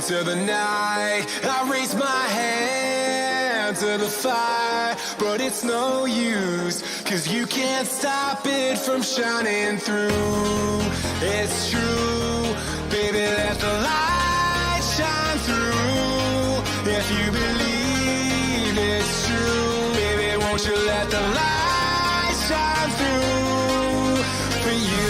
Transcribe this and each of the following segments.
into the night. I raise my hand to the fire, but it's no use, 'cause you can't stop it from shining through. It's true, baby, let the light shine through. If you believe it's true, baby, won't you let the light shine through for you.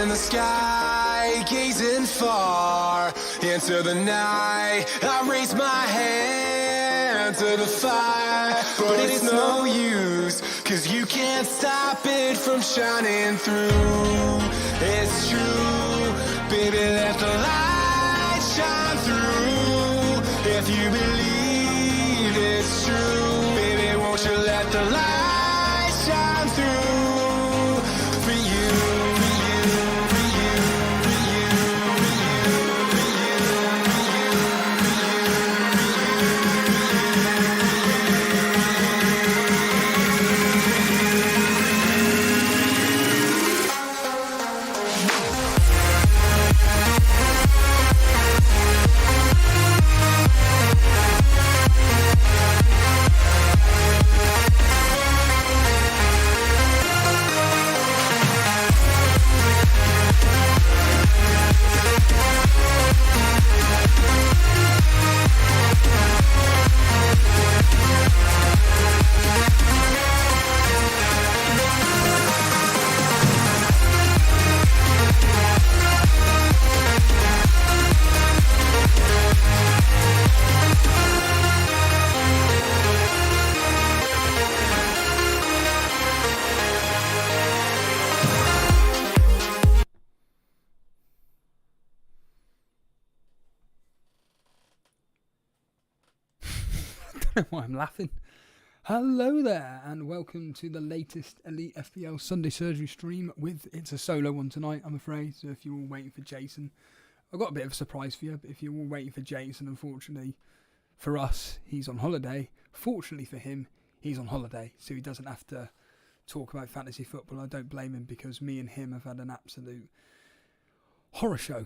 In the sky, gazing far into the night, I raise my hand to the fire, but it's no use, 'cause you can't stop it from shining through. It's true, baby, let the light shine through. If you believe it's true, baby, won't you let the light shine through for you. Why I'm laughing. Hello there, and welcome to the latest Elite FPL Sunday Surgery stream. It's a solo one tonight, I'm afraid. So if you're all waiting for Jason, I've got a bit of a surprise for you. But if you're all waiting for Jason, unfortunately for us, he's on holiday. Fortunately for him, he's on holiday, so he doesn't have to talk about fantasy football. I don't blame him, because me and him have had an absolute horror show,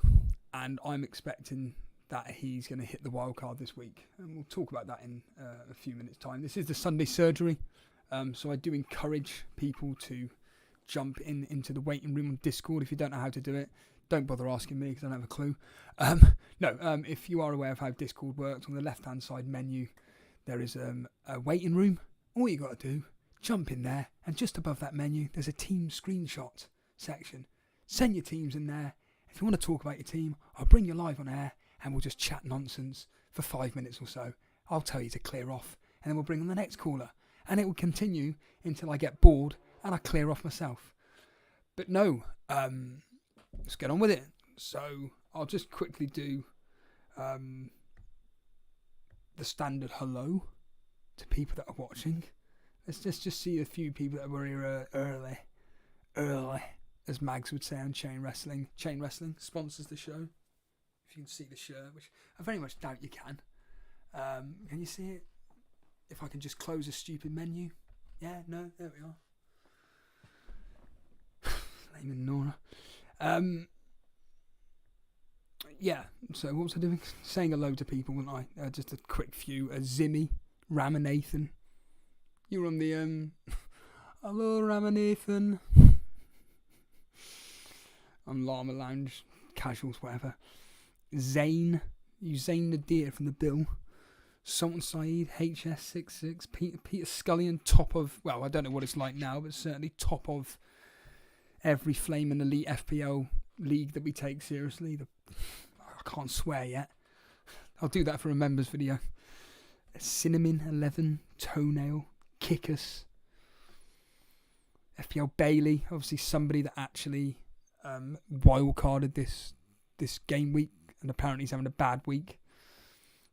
and I'm expecting that he's going to hit the wildcard this week, and we'll talk about that in a few minutes time. This is the Sunday surgery, so I do encourage people to jump into the waiting room on Discord. If you don't know how to do it, don't bother asking me, because I don't have a clue. If you are aware of how Discord works, on the left hand side menu there is a waiting room. All you got to do, jump in there, and just above that menu there's a team screenshot section. Send your teams in there. If you want to talk about your team, I'll bring you live on air, and we'll just chat nonsense for 5 minutes or so. I'll tell you to clear off, and then we'll bring on the next caller. And it will continue until I get bored and I clear off myself. But no, let's get on with it. So I'll just quickly do the standard hello to people that are watching. Let's just see a few people that were here early, as Mags would say on Chain Wrestling. Chain Wrestling sponsors the show. If you can see the shirt, which I very much doubt you can. Can you see it? If I can just close a stupid menu. Yeah, no, there we are. Flaming Nora. Yeah, so what was I doing? Saying hello to people, wasn't I? Just a quick few. Zimmy, Ramanathan. You're on the, hello Ramanathan. On Llama Lounge, casuals, whatever. Zane, you Zane the Deer from the Bill. Sultan Saeed, HS66, Peter Scullion, top of, well, I don't know what it's like now, but certainly top of every flaming elite FPL league that we take seriously. I can't swear yet. I'll do that for a members video. Cinnamon 11, Toenail, Kickus, FPL Bailey, obviously somebody that actually wildcarded this game week and apparently he's having a bad week.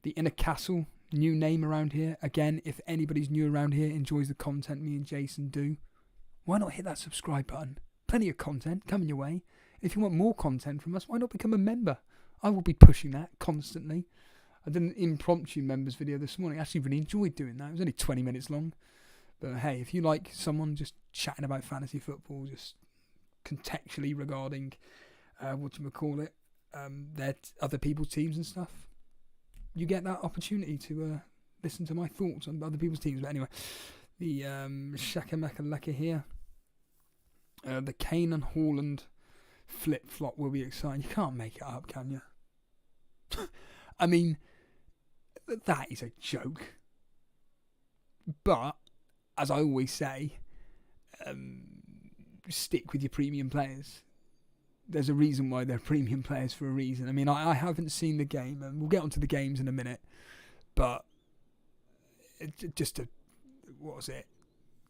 The Inner Castle, new name around here. Again, if anybody's new around here, enjoys the content me and Jason do, why not hit that subscribe button? Plenty of content coming your way. If you want more content from us, why not become a member? I will be pushing that constantly. I did an impromptu members video this morning. I actually really enjoyed doing that. It was only 20 minutes long. But hey, if you like someone just chatting about fantasy football, just contextually regarding, their other people's teams and stuff, you get that opportunity to listen to my thoughts on other people's teams. But anyway, the Shaka Maka Leka here. The Kane and Haaland flip-flop will be exciting. You can't make it up, can you? I mean, that is a joke. But, as I always say, stick with your premium players. There's a reason why they're premium players for a reason. I mean, I haven't seen the game, and we'll get onto the games in a minute. But,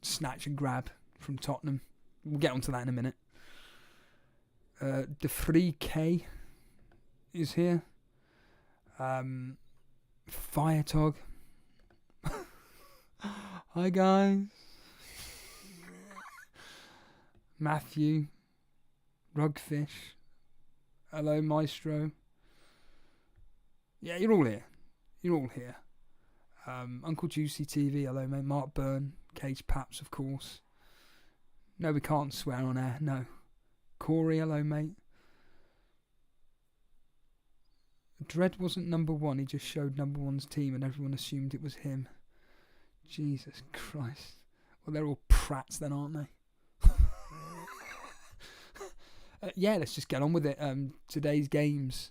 snatch and grab from Tottenham. We'll get onto that in a minute. The 3K is here. Firetog. Hi guys. Matthew. Rugfish. Hello Maestro. Yeah, you're all here. You're all here. Uncle Juicy TV. Hello mate. Mark Byrne. Cage Paps of course. No, we can't swear on air. No. Corey, hello, mate. Dredd wasn't number one. He just showed number one's team and everyone assumed it was him. Jesus Christ. Well, they're all prats then, aren't they? Yeah, let's just get on with it. Today's games.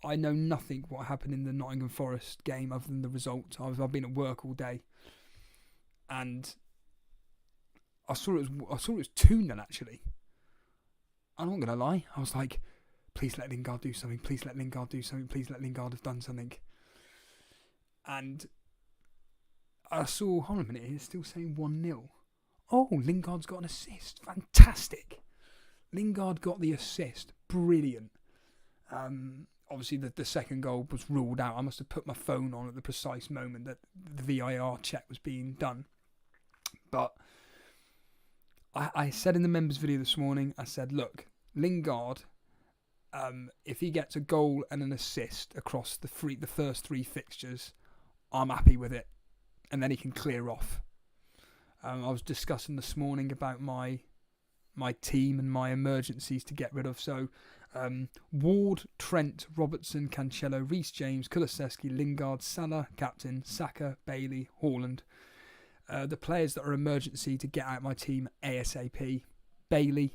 I know nothing what happened in the Nottingham Forest game other than the result. I've been at work all day. And I saw it was 2-0 actually. I'm not going to lie. I was like, please let Lingard do something. Please let Lingard do something. Please let Lingard have done something. And I saw, hold on a minute, it's still saying 1-0. Oh, Lingard's got an assist. Fantastic. Lingard got the assist. Brilliant. Obviously, the second goal was ruled out. I must have put my phone on at the precise moment that the VAR check was being done. But I said in the members video this morning, I said, look, Lingard, if he gets a goal and an assist across the first three fixtures, I'm happy with it. And then he can clear off. I was discussing this morning about my team and my emergencies to get rid of. So, Ward, Trent, Robertson, Cancelo, Reece James, Kulusevski, Lingard, Salah, captain, Saka, Bailey, Haaland. The players that are emergency to get out my team ASAP: Bailey,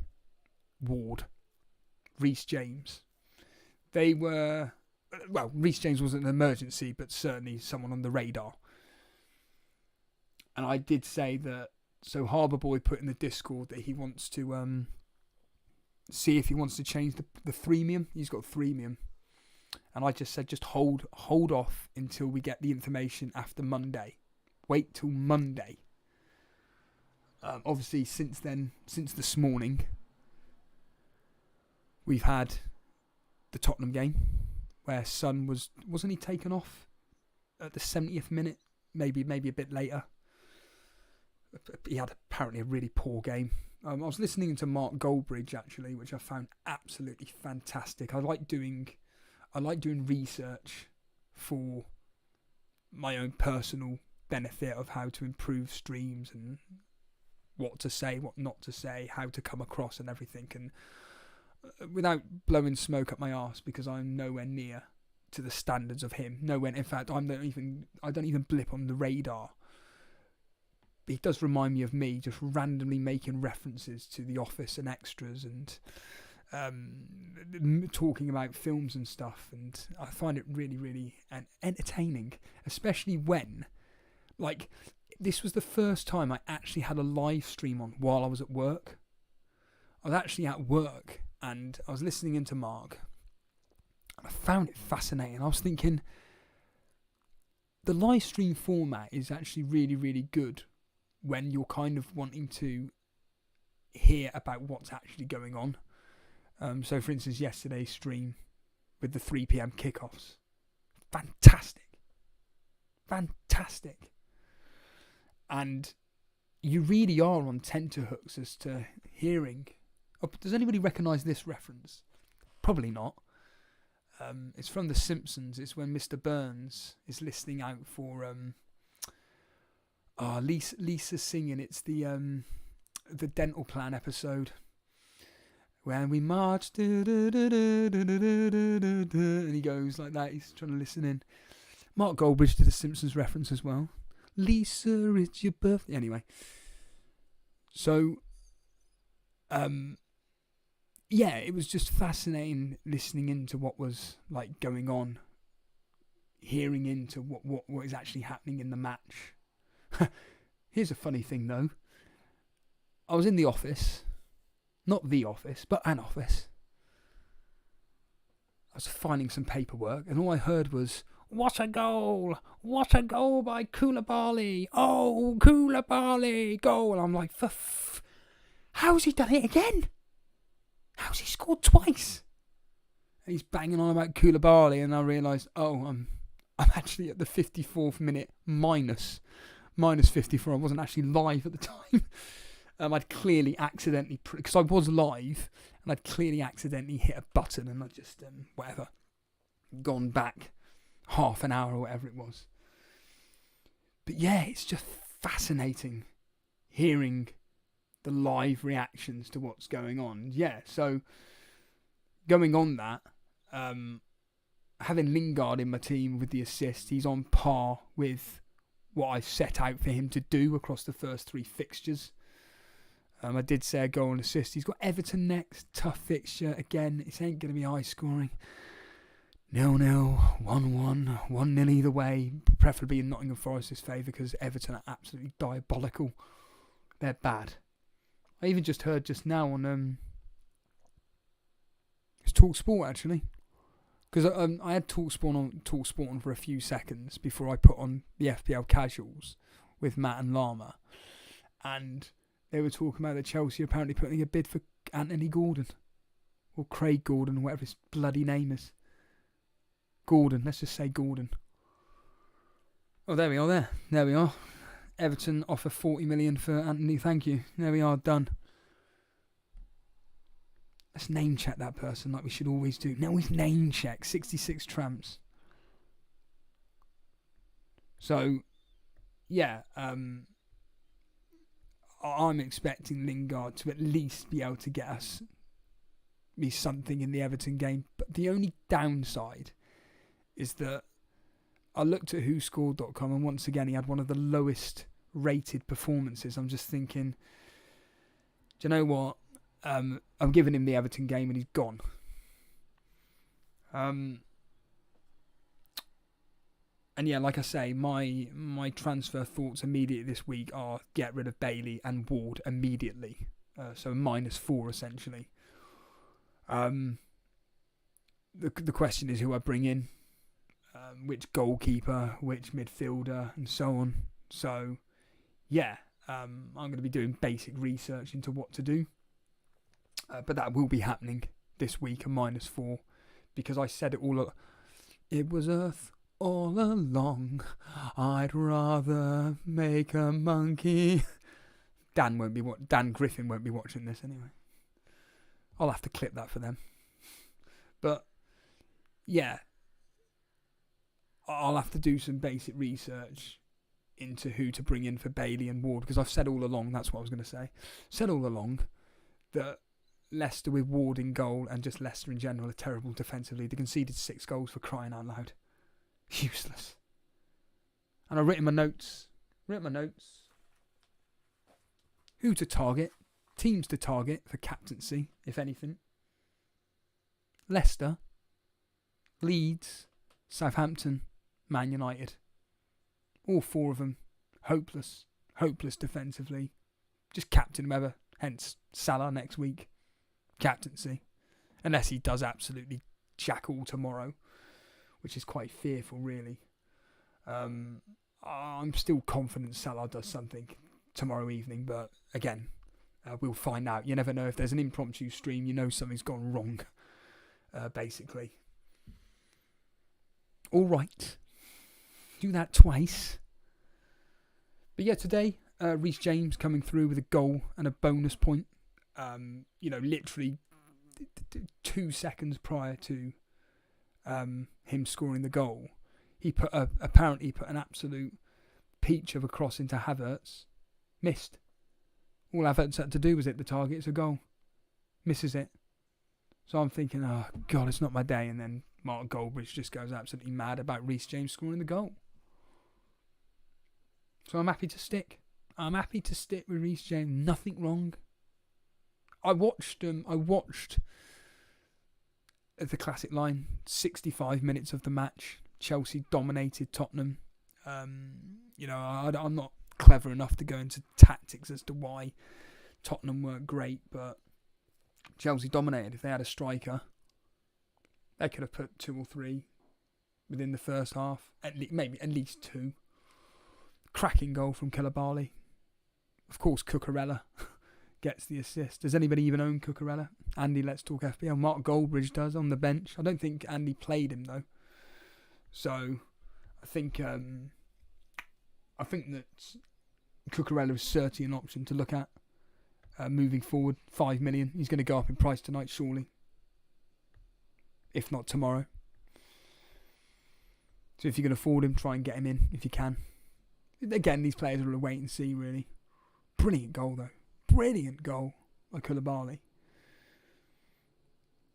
Ward, Reece James. They were, well, Reece James wasn't an emergency, but certainly someone on the radar. And I did say that, so Harbour Boy put in the Discord that he wants to see if he wants to change the freemium. He's got freemium. And I just said, just hold off until we get the information after Monday. Wait till Monday. Obviously, since this morning, we've had the Tottenham game, where Son wasn't he taken off at the 70th minute, maybe a bit later. He had apparently a really poor game. I was listening to Mark Goldbridge actually, which I found absolutely fantastic. I like doing research for my own personal benefit of how to improve streams and what to say, what not to say, how to come across and everything, and without blowing smoke up my arse, because I'm nowhere near to the standards of him. Nowhere. In fact, I don't even blip on the radar. But he does remind me of me, just randomly making references to The Office and Extras and talking about films and stuff. And I find it really, really entertaining, especially when, like, this was the first time I actually had a live stream on while I was at work. I was actually at work and I was listening into Mark. And I found it fascinating. I was thinking, the live stream format is actually really, really good when you're kind of wanting to hear about what's actually going on. So, for instance, yesterday's stream with the 3 p.m. kickoffs. Fantastic. And you really are on tenterhooks as to hearing. Oh, does anybody recognise this reference? Probably not. It's from The Simpsons. It's when Mr. Burns is listening out for Lisa singing. It's the dental plan episode when we march, and he goes like that. He's trying to listen in. Mark Goldbridge did a Simpsons reference as well. Lisa, it's your birthday. Anyway, so yeah, it was just fascinating listening into what was like going on, hearing into what is actually happening in the match. Here's a funny thing though. I was in the office, not the office, but an office. I was finding some paperwork, and all I heard was, "What a goal! What a goal by Koulibaly! Oh, Koulibaly, goal!" And I'm like, how's he done it again? How's he scored twice? And he's banging on about Koulibaly, and I realised, I'm actually at the 54th minute minus 54. I wasn't actually live at the time. I'd clearly accidentally, because I was live, and I'd clearly accidentally hit a button, and I just gone back half an hour or whatever it was. But yeah, it's just fascinating hearing the live reactions to what's going on. Yeah, so going on that, having Lingard in my team with the assist, he's on par with what I set out for him to do across the first 3 fixtures. I did say a goal and assist. He's got Everton next, tough fixture. Again, it ain't going to be high scoring. 0-0, 1-1, 1-0 either way. Preferably in Nottingham Forest's favour, because Everton are absolutely diabolical. They're bad. I even just heard just now on it's TalkSport actually, because I had TalkSport on for a few seconds before I put on the FPL Casuals with Matt and Lama, and they were talking about that Chelsea apparently putting a bid for Anthony Gordon, or Craig Gordon, or whatever his bloody name is. Gordon, let's just say Gordon. Oh, there we are. There we are. Everton offer 40 million for Anthony. Thank you. There we are, done. Let's name check that person like we should always do. Now we've name checked 66 tramps. So, yeah, I'm expecting Lingard to at least be able to get me something in the Everton game. But the only downside is that I looked at whoscored.com, and once again he had one of the lowest rated performances. I'm just thinking, do you know what? I'm giving him the Everton game and he's gone. And yeah, like I say, my transfer thoughts immediately this week are get rid of Bailey and Ward immediately. So -4 essentially. The question is who I bring in, which goalkeeper, which midfielder, and so on. So yeah, I'm going to be doing basic research into what to do. But that will be happening this week at -4, because I said it all. It was Earth all along. I'd rather make a monkey. Dan Griffin won't be watching this anyway. I'll have to clip that for them. But yeah, I'll have to do some basic research into who to bring in for Bailey and Ward, because I've said all along, that's what I was going to say, said all along that Leicester with Ward in goal and just Leicester in general are terrible defensively. They conceded 6 goals, for crying out loud. Useless. And I've written my notes. Who to target, teams to target for captaincy, if anything. Leicester, Leeds, Southampton, Man United. All 4 of them hopeless defensively. Just captain whoever. Hence Salah next week. Captaincy. Unless he does absolutely jack all tomorrow, which is quite fearful, really. I'm still confident Salah does something tomorrow evening, but again, we'll find out. You never know. If there's an impromptu stream, you know something's gone wrong, basically. All right. Do that twice. But yeah, today, Reece James coming through with a goal and a bonus point. Literally 2 seconds prior to him scoring the goal, he apparently put an absolute peach of a cross into Havertz. Missed. All Havertz had to do was hit the target. It's a goal. Misses it. So I'm thinking, oh God, it's not my day. And then Mark Goldbridge just goes absolutely mad about Reece James scoring the goal. So I'm happy to stick. With Reece James. Nothing wrong. I watched the classic line, 65 minutes of the match. Chelsea dominated Tottenham. I'm not clever enough to go into tactics as to why Tottenham weren't great, but Chelsea dominated. If they had a striker, they could have put 2 or 3 within the first half. Maybe at least 2. Cracking goal from Koulibaly. Of course, Cucurella gets the assist. Does anybody even own Cucurella? Andy, Let's Talk FPL. Mark Goldbridge does on the bench. I don't think Andy played him though. So I think that Cucurella is certainly an option to look at moving forward. 5 million. He's going to go up in price tonight, surely. If not tomorrow. So if you can afford him, try and get him in if you can. Again, these players are a wait and see, really. Brilliant goal, though. Brilliant goal by Koulibaly.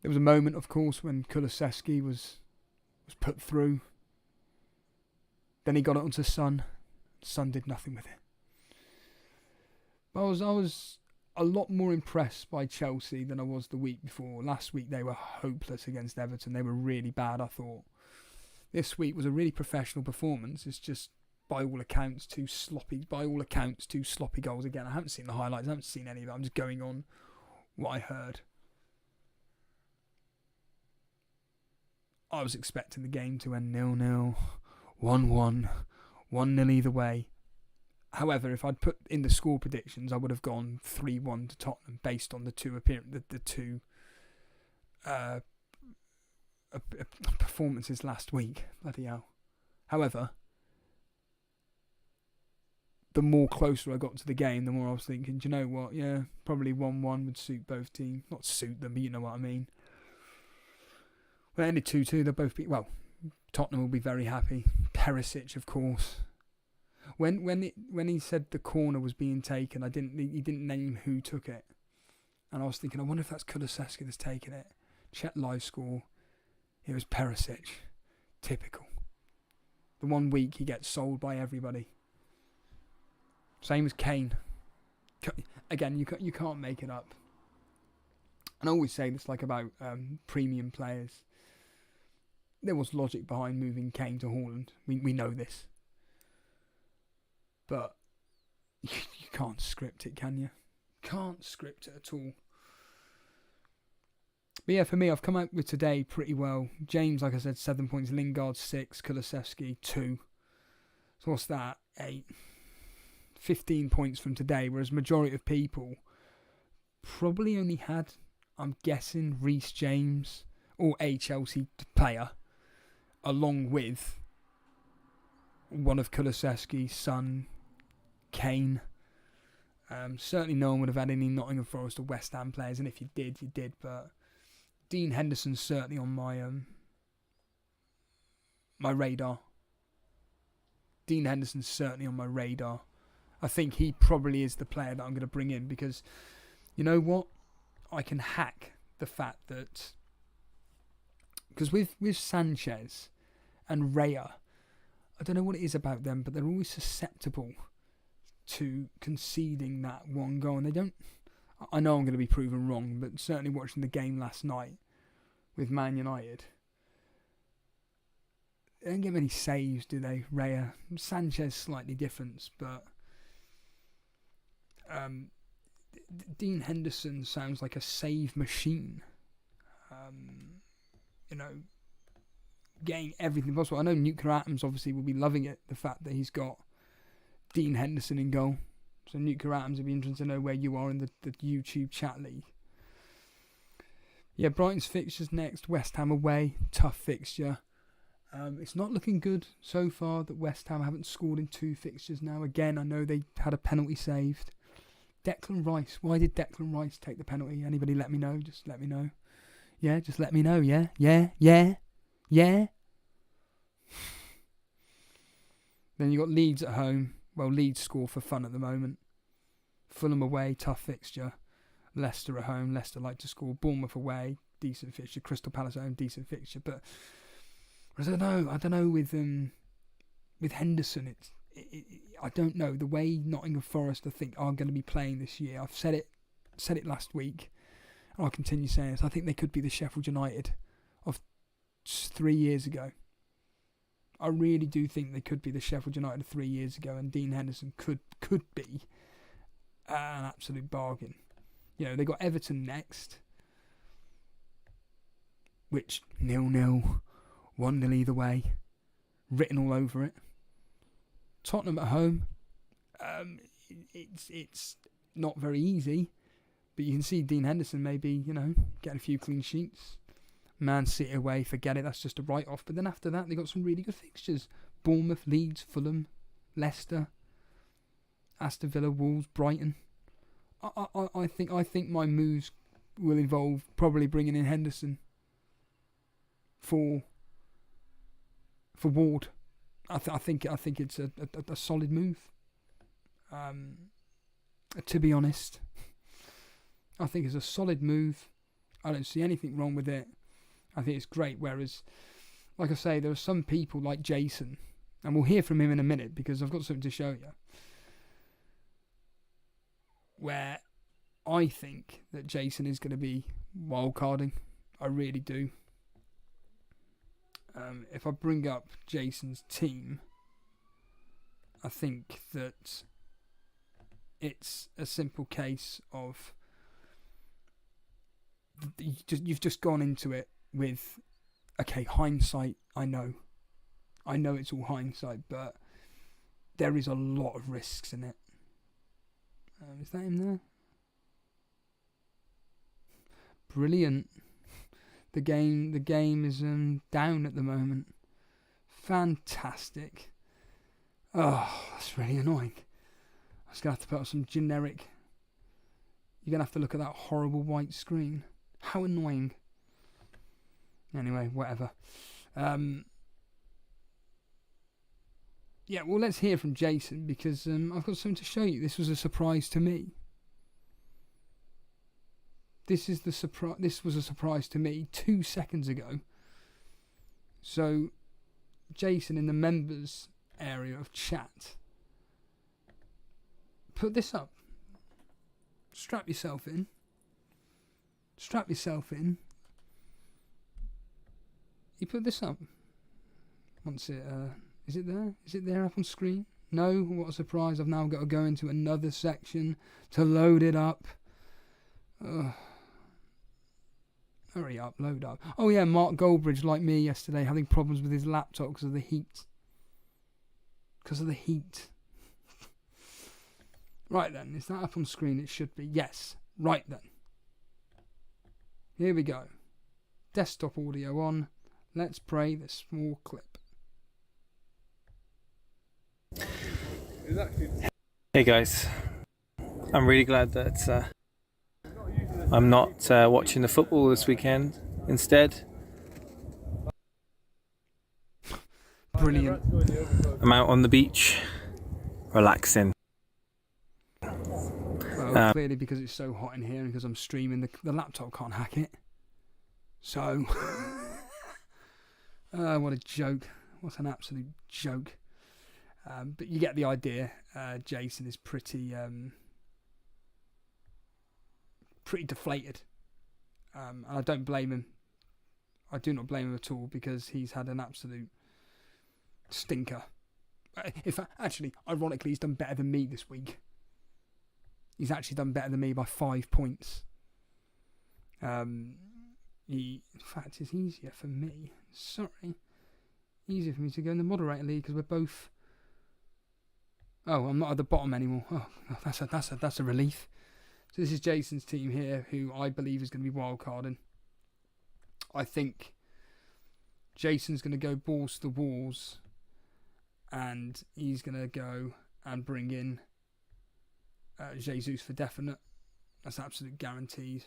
There was a moment, of course, when Kulusevski was put through. Then he got it onto Son. Son did nothing with it. But I was a lot more impressed by Chelsea than I was the week before. Last week they were hopeless against Everton. They were really bad, I thought. This week was a really professional performance. It's just, by all accounts, 2 sloppy goals again. I haven't seen the highlights. I haven't seen any of it. I'm just going on what I heard. I was expecting the game to end 0-0, 1-1, 1-0 either way. However, if I'd put in the score predictions, I would have gone 3-1 to Tottenham based on the two performances last week. Bloody hell. However, the more closer I got to the game, the more I was thinking, do you know what? Yeah, probably 1-1 would suit both teams. Not suit them, but you know what I mean. Well, it ended 2-2. They'll both be, well, Tottenham will be very happy. Perisic, of course. When he said the corner was being taken, he didn't name who took it. And I was thinking, I wonder if that's Kulusevski that's taken it. Check live score. It was Perisic. Typical. The one week he gets sold by everybody. Same as Kane. Again, you can't make it up. And I always say this about premium players. There was logic behind moving Kane to Haaland. We know this. But you can't script it, can you? Can't script it at all. But yeah, for me, I've come out with today pretty well. James, like I said, 7 points. Lingard, 6. Kulusevski, 2. So what's that? 8. 15 points from today, whereas majority of people probably only had, I'm guessing, Reece James or a Chelsea player along with one of Kulusevski's, Son, Kane. Certainly no one would have had any Nottingham Forest or West Ham players, and if you did, you did. But Dean Henderson's certainly on my my radar. Dean Henderson's certainly on my radar. I think he probably is the player that I'm going to bring in because, you know what? I can hack the fact that... Because with Sanchez and Raya, I don't know what it is about them, but they're always susceptible to conceding that one goal. And they don't... I know I'm going to be proven wrong, but certainly watching the game last night with Man United... They don't get many saves, do they, Raya? Sanchez slightly different, but... Dean Henderson sounds like a save machine. Getting everything possible. I know Nuclear Atoms obviously will be loving it, the fact that he's got Dean Henderson in goal. So Nuclear Atoms, it'd be interesting to know where you are in the YouTube chat league. Yeah, Brighton's fixtures next. West Ham away, tough fixture. It's not looking good so far that West Ham haven't scored in 2 fixtures now. Again, I know they had a penalty saved. Declan Rice. Why did Declan Rice take the penalty? Anybody let me know? Just let me know. Yeah, just let me know. Yeah. Then you got Leeds at home. Well, Leeds score for fun at the moment. Fulham away, tough fixture. Leicester at home. Leicester like to score. Bournemouth away, decent fixture. Crystal Palace at home, decent fixture. But I don't know with Henderson. I don't know the way Nottingham Forest I think are going to be playing this year. I've said it last week, and I'll continue saying it. I think they could be the Sheffield United of 3 years ago. I really do think they could be the Sheffield United of 3 years ago, and Dean Henderson could be an absolute bargain. You know, they got Everton next, which 0-0, 1-0 either way, written all over it. Tottenham at home, it's not very easy, but you can see Dean Henderson maybe, get a few clean sheets. Man City away, forget it, that's just a write-off. But then after that, they got some really good fixtures. Bournemouth, Leeds, Fulham, Leicester, Aston Villa, Wolves, Brighton. I think my moves will involve probably bringing in Henderson for Ward. I think it's a solid move. To be honest, I think it's a solid move. I don't see anything wrong with it. I think it's great. Whereas, like I say, there are some people like Jason, and we'll hear from him in a minute because I've got something to show you, where I think that Jason is going to be wildcarding. I really do. If I bring up Jason's team, I think that it's a simple case of you've just gone into it with, okay, hindsight, I know it's all hindsight, but there is a lot of risks in it. Is that him there? Brilliant. The game is down at the moment. Fantastic. Oh, that's really annoying. I was going to have to put up some generic... You're going to have to look at that horrible white screen. How annoying. Anyway, whatever. Yeah, well, let's hear from Jason because I've got something to show you. This was a surprise to me. This was a surprise to me 2 seconds ago. So, Jason, in the members area of chat, put this up. Strap yourself in. You put this up. Once it, is it there? Is it there up on screen? No? What a surprise. I've now got to go into another section to load it up. Ugh. Hurry up, load up. Oh yeah, Mark Goldbridge, like me yesterday, having problems with his laptop because of the heat. Right then, is that up on screen? It should be. Yes. Right then. Here we go. Desktop audio on. Let's play the small clip. Hey guys, I'm really glad that I'm not watching the football this weekend. Instead, Brilliant. I'm out on the beach, relaxing. Well, clearly because it's so hot in here and because I'm streaming, the laptop can't hack it. So, what a joke. What an absolute joke. But you get the idea. Jason is pretty deflated. And I don't blame him. I do not blame him at all because he's had an absolute stinker. In fact, actually, ironically, he's done better than me this week. He's actually done better than me by 5 points. In fact, it's easier for me. Easier for me to go in the moderator league because we're both. Oh, I'm not at the bottom anymore. Oh, that's a relief. So this is Jason's team here, who I believe is going to be wildcarding. I think Jason's going to go balls to the walls, and he's going to go and bring in Jesus for definite. That's absolute guaranteed.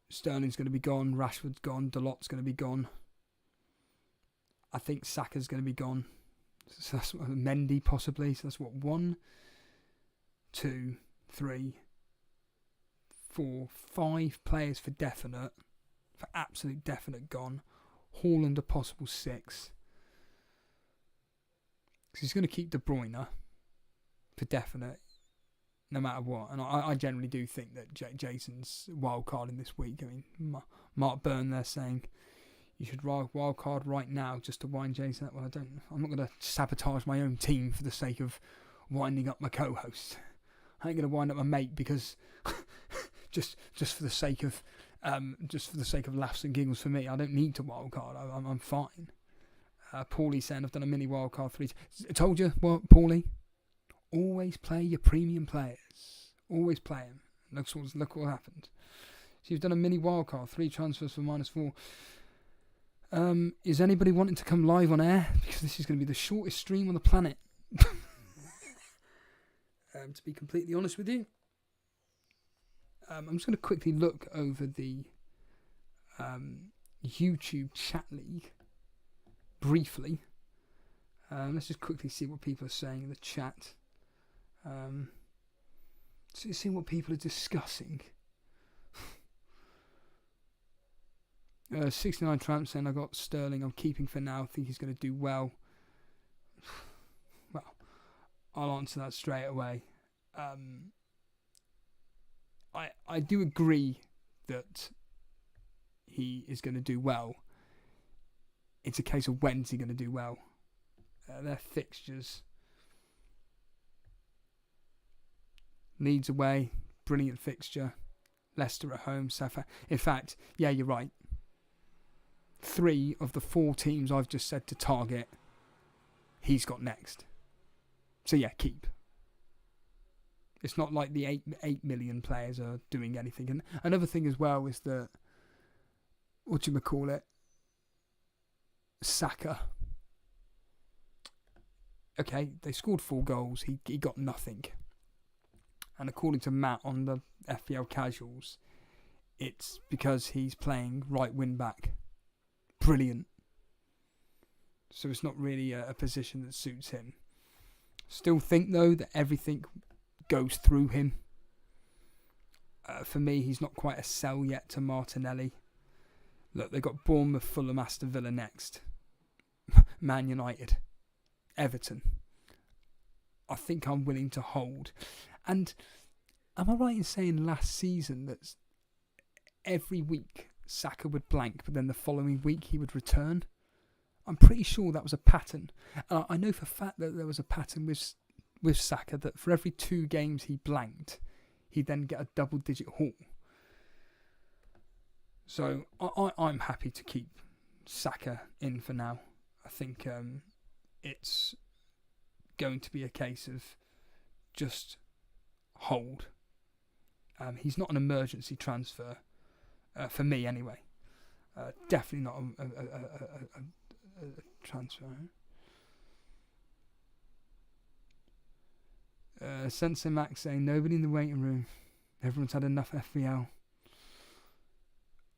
Sterling's going to be gone. Rashford's gone. Dalot's going to be gone. I think Saka's going to be gone. So that's Mendy possibly. So that's what, 1, 2, 3, 4, 5 players for definite. For absolute definite gone. Haaland a possible 6. Because he's going to keep De Bruyne for definite, no matter what. And I generally do think that Jason's wildcarding this week. I mean, Mark Byrne there saying you should wildcard right now just to wind Jason up. Well, I'm not going to sabotage my own team for the sake of winding up my co-host. I ain't going to wind up my mate because just for the sake of laughs and giggles for me. I don't need to wildcard. I'm fine. Paulie saying I've done a mini wildcard 3 times. I told you what, Paulie. Always play your premium players. Always play them. Look what happened. So you've done a mini wildcard, 3 transfers for -4. Is anybody wanting to come live on air? Because this is going to be the shortest stream on the planet. To be completely honest with you. I'm just going to quickly look over the YouTube chat league briefly. Let's just quickly see what people are saying in the chat. See what people are discussing. 69 Tramp saying I got Sterling. I'm keeping for now. Think he's going to do well. Well, I'll answer that straight away. I do agree that he is going to do well. It's a case of when's he going to do well. Their fixtures. Leeds away, brilliant fixture. Leicester at home, in fact, yeah, you're right. 3 of the 4 teams I've just said to target, he's got next. So yeah, keep. It's not like the 8 million players are doing anything. And another thing as well is that, Saka. Okay, they scored 4 goals. He got nothing. And according to Matt on the FPL Casuals, it's because he's playing right wing back. Brilliant. So it's not really a position that suits him. Still think, though, that everything goes through him. For me, he's not quite a sell yet to Martinelli. Look, they've got Bournemouth, Fulham, Aston Villa next. Man United. Everton. I think I'm willing to hold. And am I right in saying last season that every week Saka would blank, but then the following week he would return? I'm pretty sure that was a pattern. I know for a fact that there was a pattern with Saka that for every 2 games he blanked, he'd then get a double-digit haul. So I'm happy to keep Saka in for now. I think it's going to be a case of just hold. He's not an emergency transfer. for me anyway. Definitely not a transfer. Sensei Max saying nobody in the waiting room. Everyone's had enough FPL.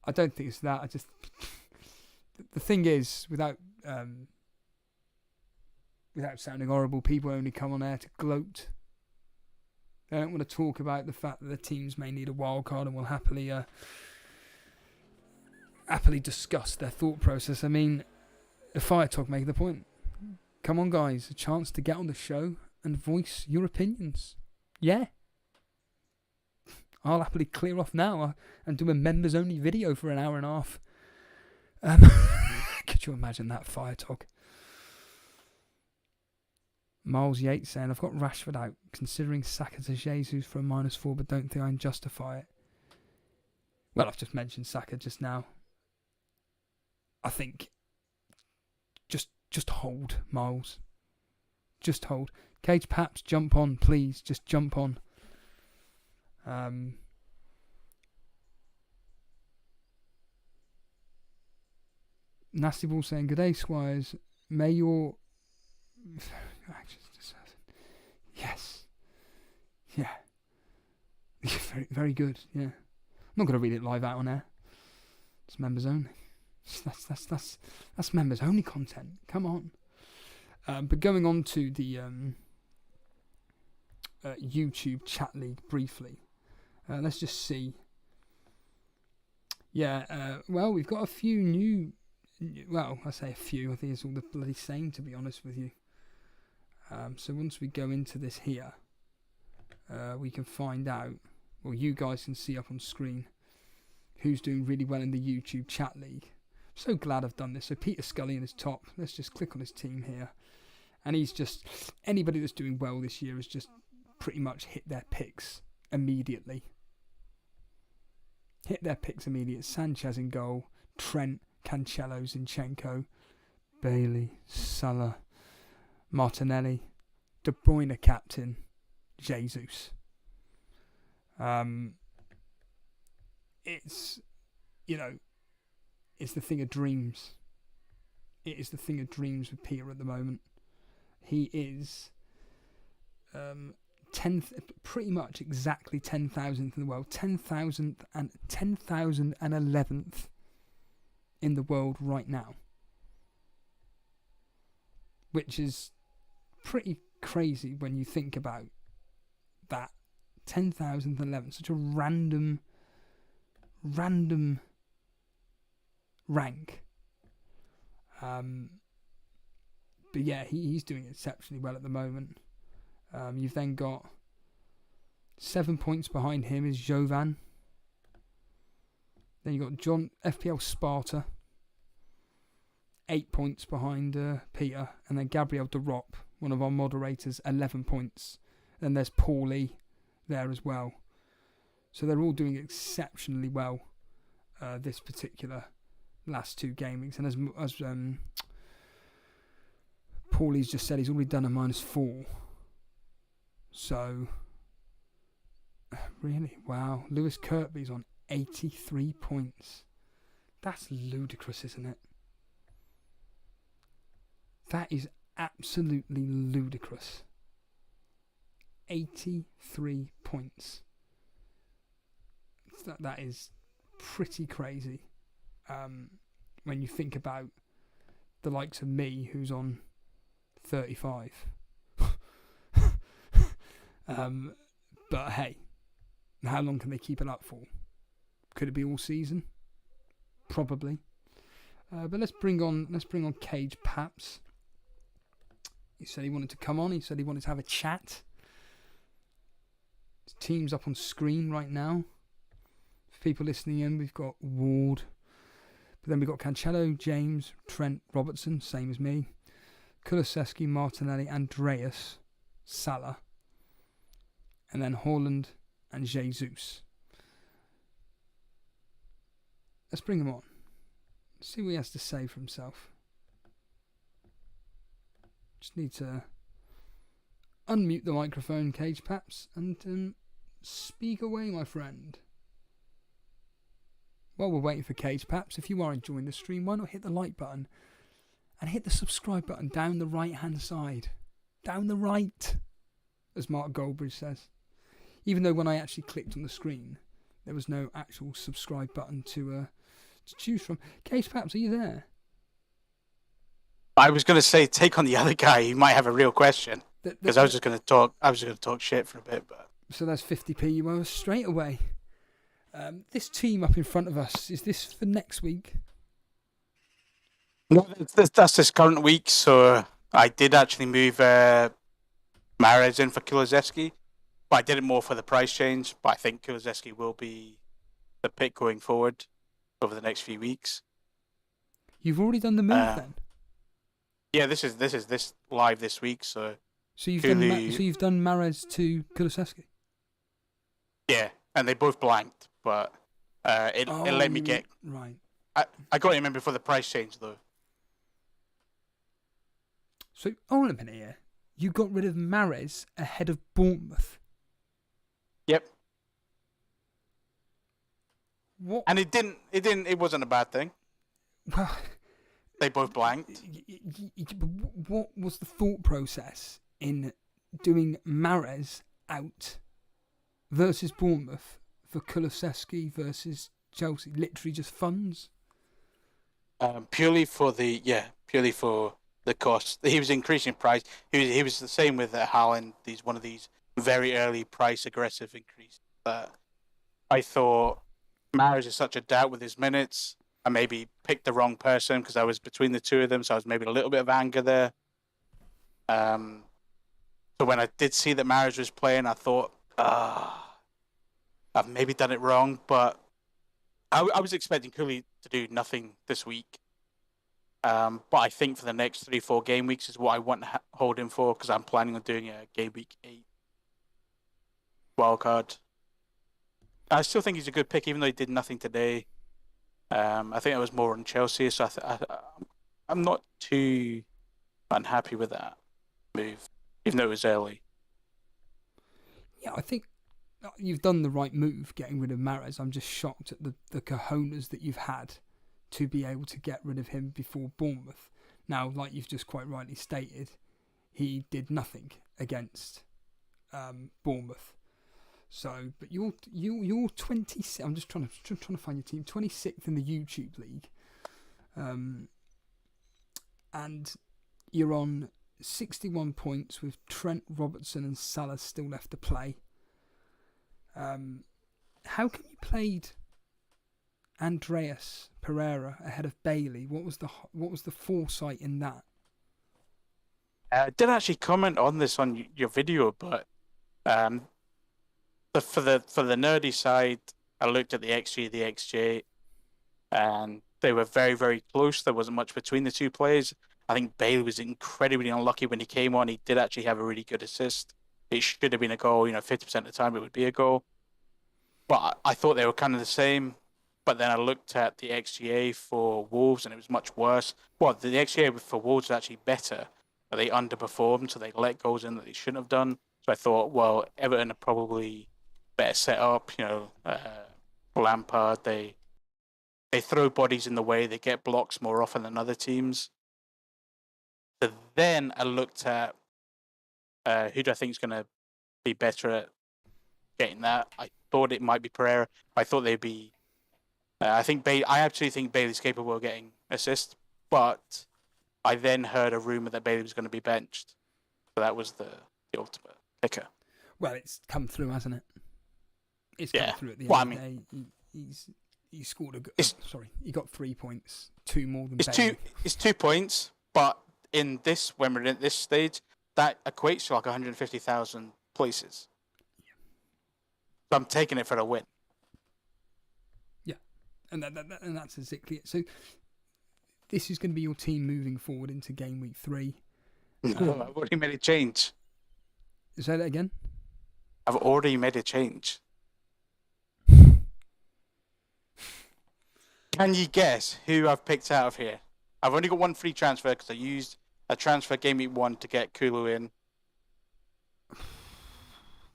I don't think it's that. I just the thing is, without sounding horrible, people only come on air to gloat. They don't want to talk about the fact that the teams may need a wildcard and will happily discuss their thought process. I mean, Fire Talk making the point. Come on, guys, a chance to get on the show and voice your opinions. Yeah. I'll happily clear off now and do a members-only video for an hour and a half. Could you imagine that, Fire Talk? Miles Yates saying, I've got Rashford out, considering Saka to Jesus for a -4, but don't think I can justify it. Well, I've just mentioned Saka just now. I think just hold, Miles. Just hold. Cage Paps, jump on, please. Just jump on. Nasty Ball saying, good day, Squires. May your... Yes. Yeah. Very, very good, yeah. I'm not going to read it live out on air. It's members only. That's members only content. Come on. But going on to the YouTube chat league briefly. Let's just see. Yeah, well, we've got a few new... Well, I say a few. I think it's all the bloody same, to be honest with you. So once we go into this here, we can find out, or you guys can see up on screen, who's doing really well in the YouTube chat league. I'm so glad I've done this. So Peter Scully in his top. Let's just click on his team here. And he's just... Anybody that's doing well this year has just pretty much hit their picks immediately. Hit their picks immediately. Sanchez in goal. Trent, Cancelo, Zinchenko, Bailey, Salah, Martinelli, De Bruyne captain, Jesus. It's, you know, it's the thing of dreams. It is the thing of dreams with Peter at the moment. He is 10th, pretty much exactly 10,000th in the world, 10,011th in the world right now, which is pretty crazy when you think about that. 10,011th, such a random rank. But yeah, he's doing exceptionally well at the moment. You've then got 7 points behind him is Jovan. Then you've got John FPL Sparta. 8 points behind Peter. And then Gabriel De Rop, one of our moderators, 11 points. Then there's Paulie there as well. So they're all doing exceptionally well this particular last two game weeks. And as Paulie's just said, he's already done a -4. So, really? Wow. Lewis Kirkby's on 83 points. That's ludicrous, isn't it? That is absolutely ludicrous. 83 points. That is pretty crazy. When you think about the likes of me, who's on 35. But hey, how long can they keep it up for? Could it be all season? Probably. But let's bring on Cage Paps. He said he wanted to come on. He said he wanted to have a chat. His team's up on screen right now. For people listening in, we've got Ward. But then we've got Cancelo, James, Trent, Robertson, same as me. Kulusevski, Martinelli, Andreas, Salah. And then Haaland and Jesus. Let's bring him on. See what he has to say for himself. Just need to unmute the microphone, Cage Paps, and speak away, my friend. While we're waiting for Cage, perhaps if you are enjoying the stream, why not hit the like button and hit the subscribe button down the right-hand side. Down the right, as Mark Goldbridge says. Even though when I actually clicked on the screen, there was no actual subscribe button to choose from. Cage, perhaps, are you there? I was going to say, take on the other guy. He might have a real question. Because I was just going to talk. I was just going to talk shit for a bit. But so that's 50p you owe us straight away. This team up in front of us, is this for next week? no, that's this current week. So I did actually move Mahrez in for Kulusevski, but I did it more for the price change. But I think Kulusevski will be the pick going forward over the next few weeks. You've already done the move then. Yeah, this is live this week. So you've done Mahrez to Kulusevski. Yeah, and they both blanked, but it let me get right. I got him in before the price change though. So hold on a minute here. You got rid of Mahrez ahead of Bournemouth. Yep. What? And it wasn't a bad thing. Well, they both blanked. What was the thought process in doing Mahrez out versus Bournemouth for Kulusevski versus Chelsea? Literally just funds? Purely for the cost. He was increasing price. He was the same with Haaland. He's one of these very early price aggressive increase. I thought Mahrez is such a doubt with his minutes. I maybe picked the wrong person because I was between the two of them, so I was maybe a little bit of anger there. So when I did see that Mahrez was playing, I thought, I've maybe done it wrong, but I was expecting Cooley to do nothing this week. But I think for the next 3-4 game weeks is what I want to hold him for because I'm planning on doing a Gameweek 8 Wildcard. I still think he's a good pick, even though he did nothing today. I think I was more on Chelsea, so I'm not too unhappy with that move, even though it was early. Yeah, I think you've done the right move getting rid of Mahrez. I'm just shocked at the cojones that you've had to be able to get rid of him before Bournemouth. Now, like you've just quite rightly stated, he did nothing against Bournemouth. So, but you're 26. I'm just trying to find your team. 26th in the YouTube league, and you're on 61 points with Trent, Robertson, and Salah still left to play. How come you played Andreas Pereira ahead of Bailey? What was the foresight in that? I did actually comment on this on your video, but for the nerdy side, I looked at the XG, the XJ, and they were very, very close. There wasn't much between the two players. I think Bailey was incredibly unlucky when he came on. He did actually have a really good assist. It should have been a goal. 50% of the time it would be a goal. But I thought they were kind of the same. But then I looked at the XGA for Wolves, and it was much worse. Well, the XGA for Wolves was actually better, but they underperformed, so they let goals in that they shouldn't have done. So I thought, well, Everton are probably better set up. Lampard, they throw bodies in the way. They get blocks more often than other teams. So then I looked at who do I think is going to be better at getting that. I thought it might be Pereira. I thought they'd be. I actually think Bailey's capable of getting assists, but I then heard a rumor that Bailey was going to be benched. So that was the ultimate picker. Well, it's come through, hasn't it? It's come through at the end of the day. He scored he got 3 points, 2 more than Bailey. It's 2 points, but when we're at this stage, that equates to like 150,000 places. Yeah. So I'm taking it for a win. Yeah, and that's exactly it. So this is going to be your team moving forward into game week 3. I've already made a change. Say that again? I've already made a change. Can you guess who I've picked out of here? I've only got one free transfer because I used a transfer game week 1 to get Kulu in.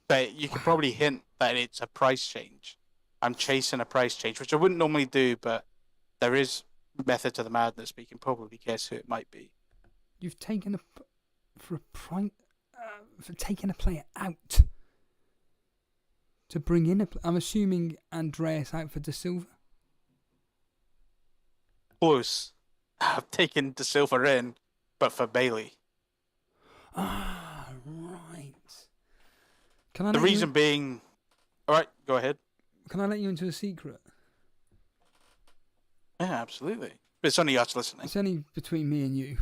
But you can probably hint that it's a price change. I'm chasing a price change, which I wouldn't normally do, but there is method to the madness. But you can probably guess who it might be. You've taken for taking a player out to bring in I'm assuming Andreas out for De Silva. Close. I've taken De Silva in, but for Bailey. Ah, right. Can I? The reason being, all right, go ahead. Can I let you into a secret? Yeah, absolutely. But it's only us listening. It's only between me and you.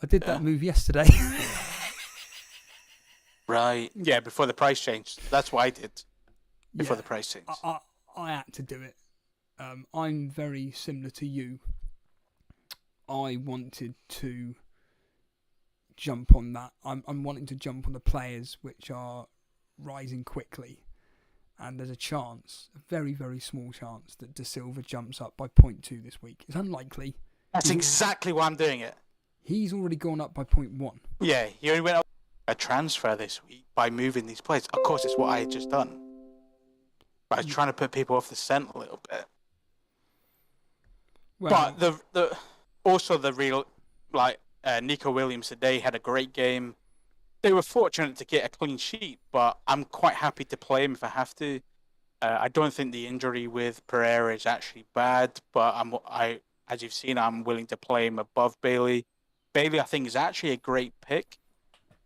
I did that move yesterday. Right. Yeah, before the price change. That's what I did. Before the price change. I had to do it. I'm very similar to you. I wanted to jump on that. I'm wanting to jump on the players which are rising quickly. And there's a chance, a very, very small chance, that De Silva jumps up by 0.2 this week. It's unlikely. That's exactly why I'm doing it. He's already gone up by 0.1. Yeah, he only went up a transfer this week by moving these players. Of course, it's what I had just done. But I was trying to put people off the scent a little bit. Well, but the real, Nico Williams today had a great game. They were fortunate to get a clean sheet, but I'm quite happy to play him if I have to. I don't think the injury with Pereira is actually bad, but as you've seen, I'm willing to play him above Bailey. Bailey, I think, is actually a great pick,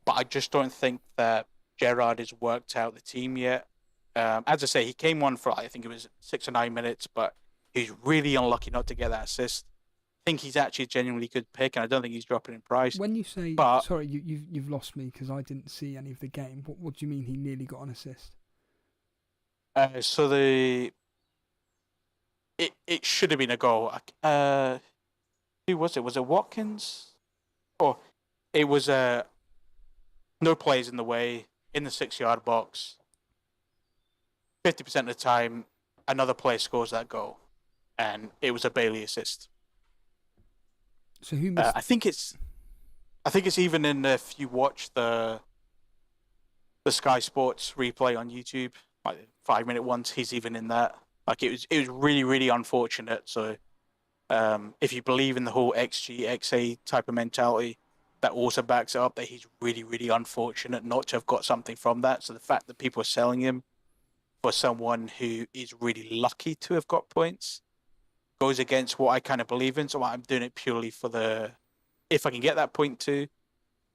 but I just don't think that Gerrard has worked out the team yet. As I say, he came on for, I think it was 6 or 9 minutes, but he's really unlucky not to get that assist. I think he's actually a genuinely good pick, and I don't think he's dropping in price. When you say, sorry, you've lost me because I didn't see any of the game. What do you mean he nearly got an assist? So it should have been a goal. Who was it? Was it Watkins? Or it was no plays in the way, in the 6-yard box. 50% of the time, another player scores that goal, and it was a Bailey assist. So who missed? I think it's even in, if you watch the Sky Sports replay on YouTube, like the 5-minute ones, he's even in that. Like it was really, really unfortunate. So if you believe in the whole XG, XA type of mentality, that also backs it up that he's really, really unfortunate not to have got something from that. So the fact that people are selling him for someone who is really lucky to have got points goes against what I kind of believe in. So I'm doing it purely for if I can get that 0.2,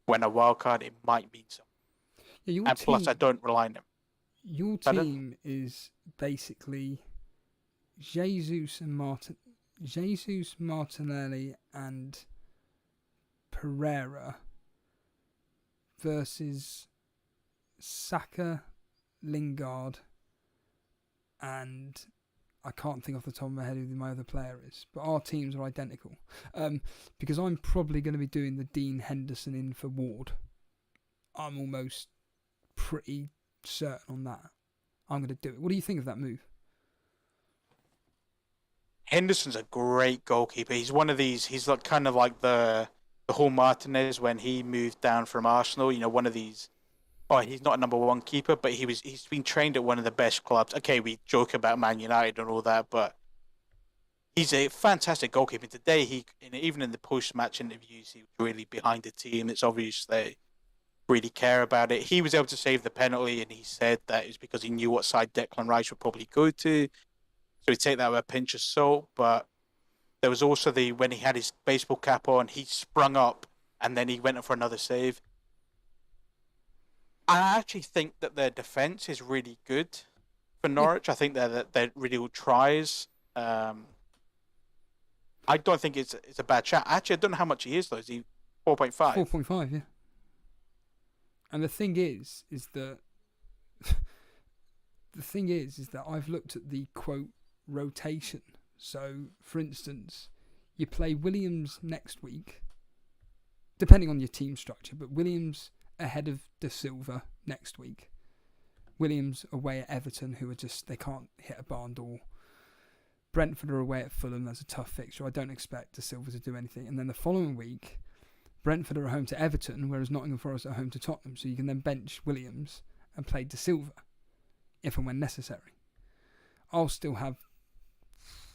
when a wildcard, it might mean something. Yeah, and plus, I don't rely on him. Your team is basically Jesus, Martinelli, and Pereira versus Saka, Lingard, and I can't think off the top of my head who my other player is, but our teams are identical. Because I'm probably going to be doing the Dean Henderson in for Ward. I'm almost pretty certain on that. I'm going to do it. What do you think of that move? Henderson's a great goalkeeper. He's one of these. He's like kind of like the whole Martinez when he moved down from Arsenal. You know, one of these. Oh, he's not a number one keeper, but he's been trained at one of the best clubs. Okay, we joke about Man United and all that, but he's a fantastic goalkeeper. Today, even in the post-match interviews, he was really behind the team. It's obvious they really care about it. He was able to save the penalty, and he said that it was because he knew what side Declan Rice would probably go to. So we take that with a pinch of salt. But there was also when he had his baseball cap on, he sprung up, and then he went up for another save. I actually think that their defense is really good for Norwich. I think they're really good tries. I don't think it's a bad chat. Actually, I don't know how much he is though. Is he 4.5? 4.5, yeah. And the thing is that I've looked at the quote rotation. So, for instance, you play Williams next week, depending on your team structure, but Williams ahead of De Silva next week. Williams away at Everton, who they can't hit a barn door. Brentford are away at Fulham. That's a tough fixture. I don't expect De Silva to do anything. And then the following week, Brentford are at home to Everton, whereas Nottingham Forest are at home to Tottenham. So you can then bench Williams and play De Silva, if and when necessary. I'll still have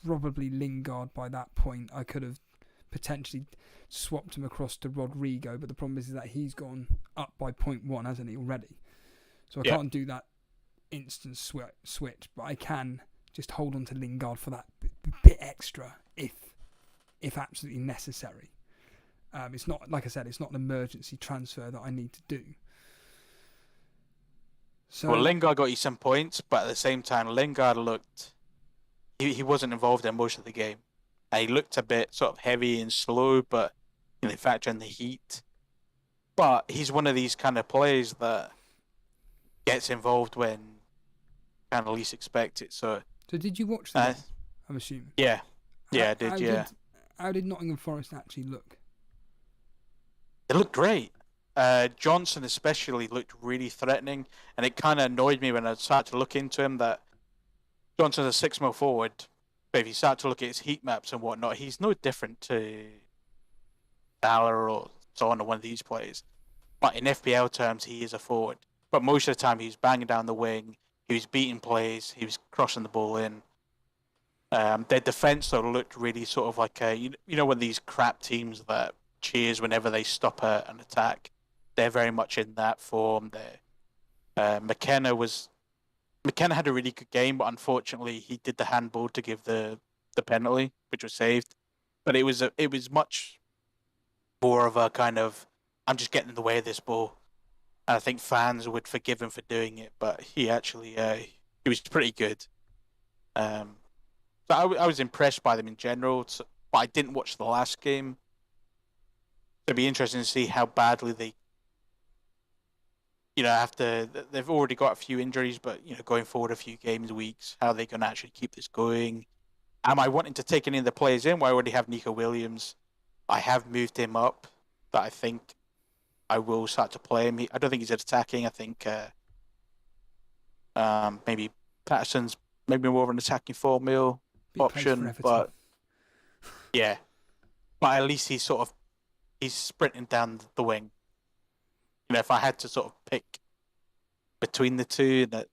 probably Lingard by that point. I could have potentially swapped him across to Rodrigo, but the problem is that he's gone up by 0.1, hasn't he, already? So I can't do that instant switch, but I can just hold on to Lingard for that bit extra if absolutely necessary. It's not, like I said, it's not an emergency transfer that I need to do. So, well, Lingard got you some points, but at the same time, Lingard looked... He wasn't involved in most of the game. He looked a bit sort of heavy and slow, but in factor in the heat. But he's one of these kind of players that gets involved when kind of least expect it. So did you watch that? I'm assuming. Yeah, I did. How did Nottingham Forest actually look? It looked great. Johnson especially looked really threatening, and it kind of annoyed me when I started to look into him that Johnson's a 6 mil forward, but if you start to look at his heat maps and whatnot, he's no different to Salah or Son or one of these players. But in FPL terms, he is a forward. But most of the time, he was banging down the wing, he was beating plays, he was crossing the ball in. Their defence, though, looked really sort of like one of these crap teams that cheers whenever they stop an attack. They're very much in that form. McKenna had a really good game, but unfortunately he did the handball to give the penalty, which was saved. But it was much more of a kind of, I'm just getting in the way of this ball. And I think fans would forgive him for doing it, but he actually he was pretty good. So I was impressed by them in general, but I didn't watch the last game. It'd be interesting to see how badly they they've already got a few injuries, but going forward a few weeks, how they're going to actually keep this going. Am I wanting to take any of the players in? Well, I already have Nico Williams. I have moved him up, but I think I will start to play him. I don't think he's attacking. I think maybe Patterson's maybe more of an attacking 4 mil option, but yeah. But at least he's sprinting down the wing. If I had to sort of pick between the two, that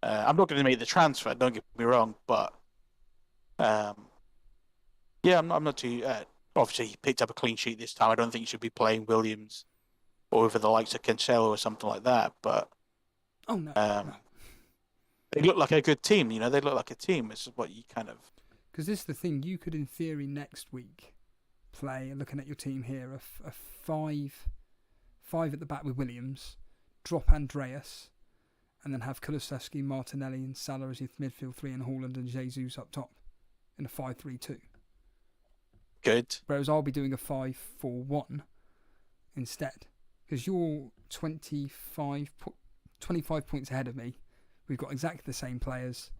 I'm not going to make the transfer. Don't get me wrong, but I'm not too. Obviously, he picked up a clean sheet this time. I don't think he should be playing Williams over the likes of Cancelo or something like that. But no. They look like a good team. They look like a team. This is what you kind of. Because this is the thing. You could, in theory, next week play. Looking at your team here, a 5 at the back with Williams, drop Andreas, and then have Kulusevski, Martinelli and Salah as your midfield 3 and Haaland and Jesus up top in a 5-3-2. Good. Whereas I'll be doing a 5-4-1 instead. Because you're 25 points ahead of me. We've got exactly the same players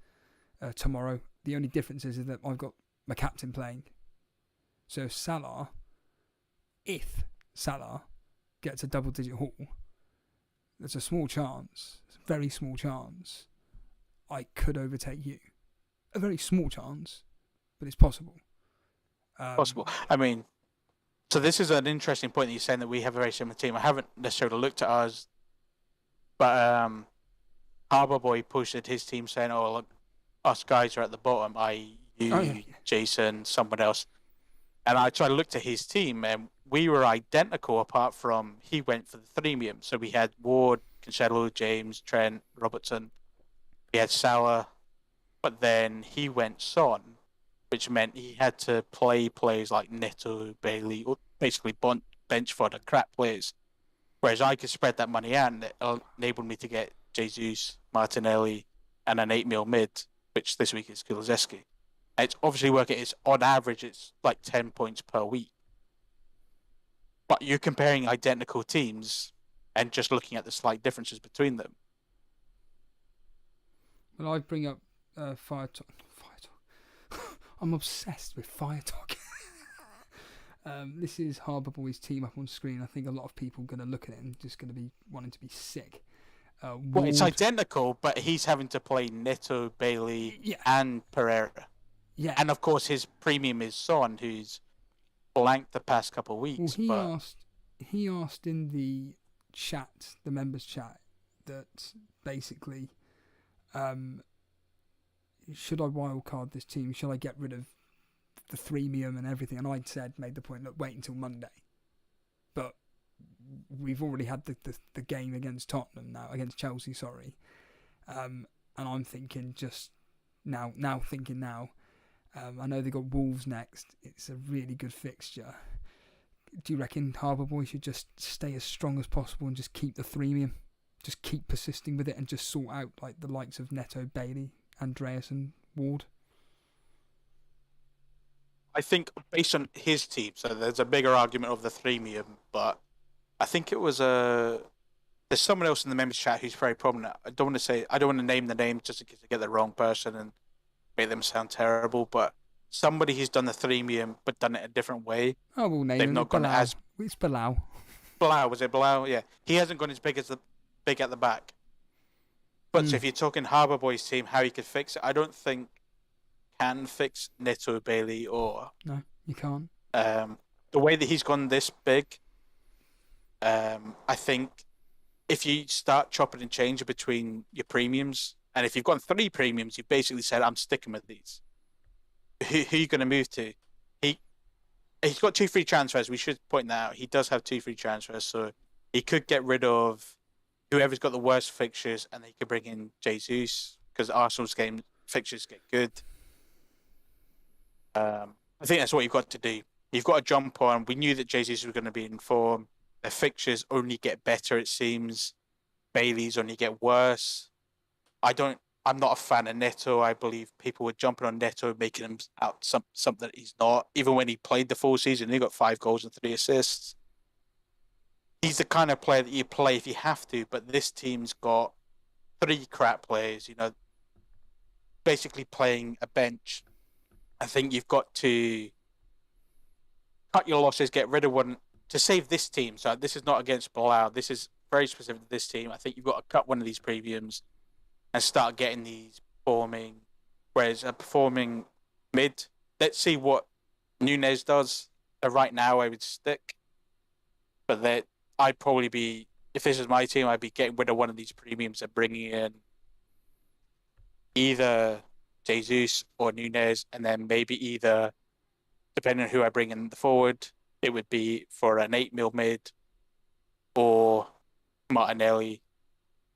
tomorrow. The only difference is that I've got my captain playing. So if Salah gets a double-digit haul, there's a small chance, a very small chance, I could overtake you. A very small chance, but it's possible. Possible. I mean, so this is an interesting point that you're saying that we have a very similar team. I haven't necessarily looked at ours, but Harbour Boy posted his team saying, "Oh, look, us guys are at the bottom. Jason, someone else." And I looked at his team, and we were identical apart from he went for the threemium. So we had Ward, Cancelo, James, Trent, Robertson. We had Salah, but then he went Son, which meant he had to play players like Neto, Bailey, or basically bench fodder, crap players. Whereas I could spread that money out, and it enabled me to get Jesus, Martinelli, and an 8 mil mid, which this week is Kulusevski. It's obviously working. It's on average, it's like 10 points per week. But you're comparing identical teams and just looking at the slight differences between them. Well, I bring up Fire Talk. I'm obsessed with Fire Talk. This is Harbour Boy's team up on screen. I think a lot of people are going to look at it and just going to be wanting to be sick. Well, it's identical, but he's having to play Neto, Bailey, and Pereira. Yeah. And of course, his premium is Son, who's blanked the past couple of weeks. Well, he asked in the chat, the members' chat, that basically should I wildcard this team? Should I get rid of the freemium and everything? And I'd made the point, look, wait until Monday. But we've already had the game against Tottenham now, against Chelsea, sorry. And I'm thinking just now. I know they've got Wolves next. It's a really good fixture. Do you reckon Harbour Boy should just stay as strong as possible and just keep the freemium? Just keep persisting with it and just sort out like the likes of Neto, Bailey, Andreas and Ward? I think based on his team, so there's a bigger argument of the freemium, but I think it was there's someone else in the members chat who's very prominent. I don't want to name the name just in case I get the wrong person and make them sound terrible, but somebody who's done the freemium but done it a different way. Oh, we'll name him. Not gone as it's Bilal. Bilal, was it Bilal? Yeah, he hasn't gone as big at the back. But so if you're talking Harbour Boy's team, how he could fix it, I don't think can fix Neto, Bailey, or no, you can't. The way that he's gone this big, I think if you start chopping and changing between your premiums, and if you've got 3 premiums, you've basically said, I'm sticking with these. Who are you going to move to? He's got 2 free transfers. We should point that out. He does have 2 free transfers, so he could get rid of whoever's got the worst fixtures, and he could bring in Jesus because Arsenal's game fixtures get good. I think that's what you've got to do. You've got to jump on. We knew that Jesus was going to be in form. Their fixtures only get better, it seems. Bailey's only get worse. I'm not a fan of Neto. I believe people were jumping on Neto, making him out something that he's not. Even when he played the full season, he got 5 goals and 3 assists. He's the kind of player that you play if you have to, but this team's got 3 crap players, basically playing a bench. I think you've got to cut your losses, get rid of one to save this team. So this is not against Bilal. This is very specific to this team. I think you've got to cut one of these premiums and start getting these performing, whereas a performing mid. Let's see what Nunez does. Right now, I would stick, but that I'd probably be, if this is my team, I'd be getting rid of one of these premiums and bringing in either Jesus or Nunez, and then maybe either, depending on who I bring in the forward, it would be for an 8 mil mid or Martinelli.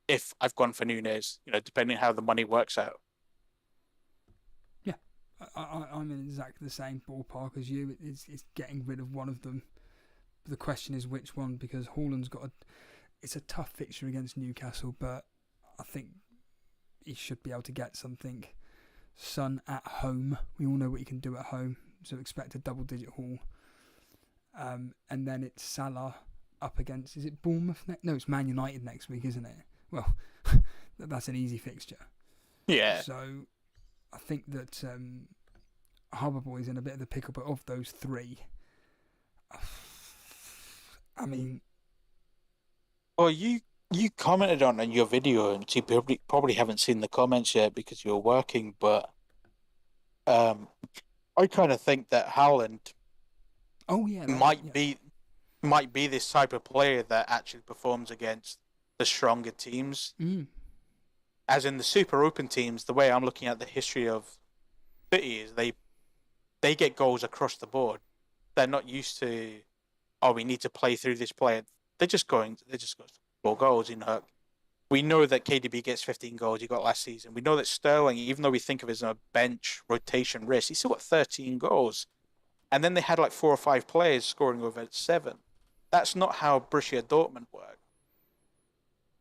If I've gone for Nunez, depending on how the money works out. Yeah, I'm in exactly the same ballpark as you. It's getting rid of one of them. The question is which one, because Haaland's it's a tough fixture against Newcastle, but I think he should be able to get something. Son at home, we all know what he can do at home, so expect a double-digit haul. And then it's Salah up against, is it Bournemouth next? No, it's Man United next week, isn't it? Well, that's an easy fixture. Yeah. So I think that Harbour Boy's in a bit of the pickle, but of those 3, I mean... Well, you commented on in your video, and you probably haven't seen the comments yet because you're working, but I kind of think that Haaland might be this type of player that actually performs against the stronger teams. As in the super open teams, the way I'm looking at the history of City is they get goals across the board. They're not used to, we need to play through this player. They just go 4 goals. We know that KDB gets 15 goals he got last season. We know that Sterling, even though we think of him as a bench rotation risk, he's still got 13 goals. And then they had 4 or 5 players scoring over 7. That's not how Borussia Dortmund work.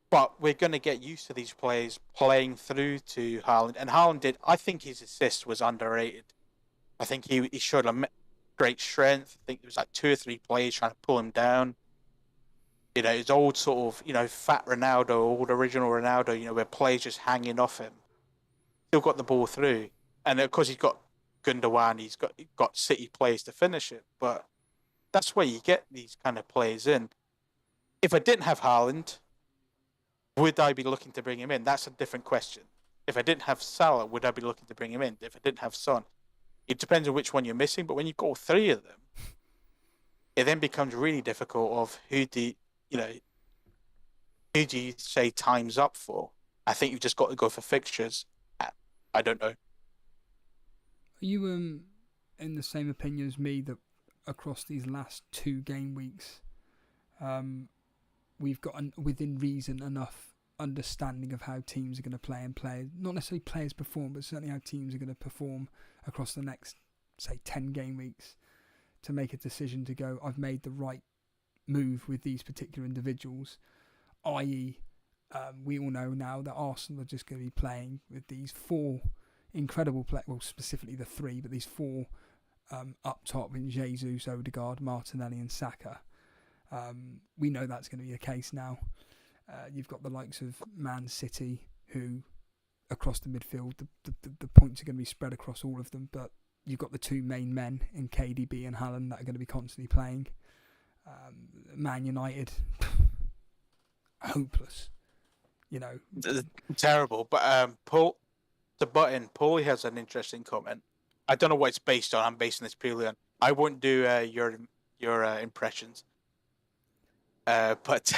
But we're going to get used to these players playing through to Haaland. And Haaland I think his assist was underrated. I think he showed a great strength. I think there was 2 or 3 players trying to pull him down. His old sort of, fat Ronaldo, old original Ronaldo, where players just hanging off him. Still got the ball through. And of course he's got Gundogan, he's got City players to finish it. But that's where you get these kind of players in. If I didn't have Haaland, would I be looking to bring him in? That's a different question. If I didn't have Salah, would I be looking to bring him in? If I didn't have Son, it depends on which one you're missing. But when you've got 3 of them, it then becomes really difficult of who do you say time's up for? I think you've just got to go for fixtures. I don't know. you in the same opinion as me that across these last 2 game weeks, we've got within reason enough understanding of how teams are going to play and not necessarily players perform, but certainly how teams are going to perform across the next, say, 10 game weeks to make a decision to go, I've made the right move with these particular individuals, i.e. We all know now that Arsenal are just going to be playing with these 4 incredible players, well, specifically the 3, but these 4 up top in Jesus, Odegaard, Martinelli and Saka. We know that's going to be the case now. You've got the likes of Man City, who across the midfield, the points are going to be spread across all of them, but you've got the 2 main men in KDB and Haaland that are going to be constantly playing. Man United, hopeless. You know, terrible. But Paul has an interesting comment. I don't know what it's based on. I'm basing this purely on. I won't do your impressions. But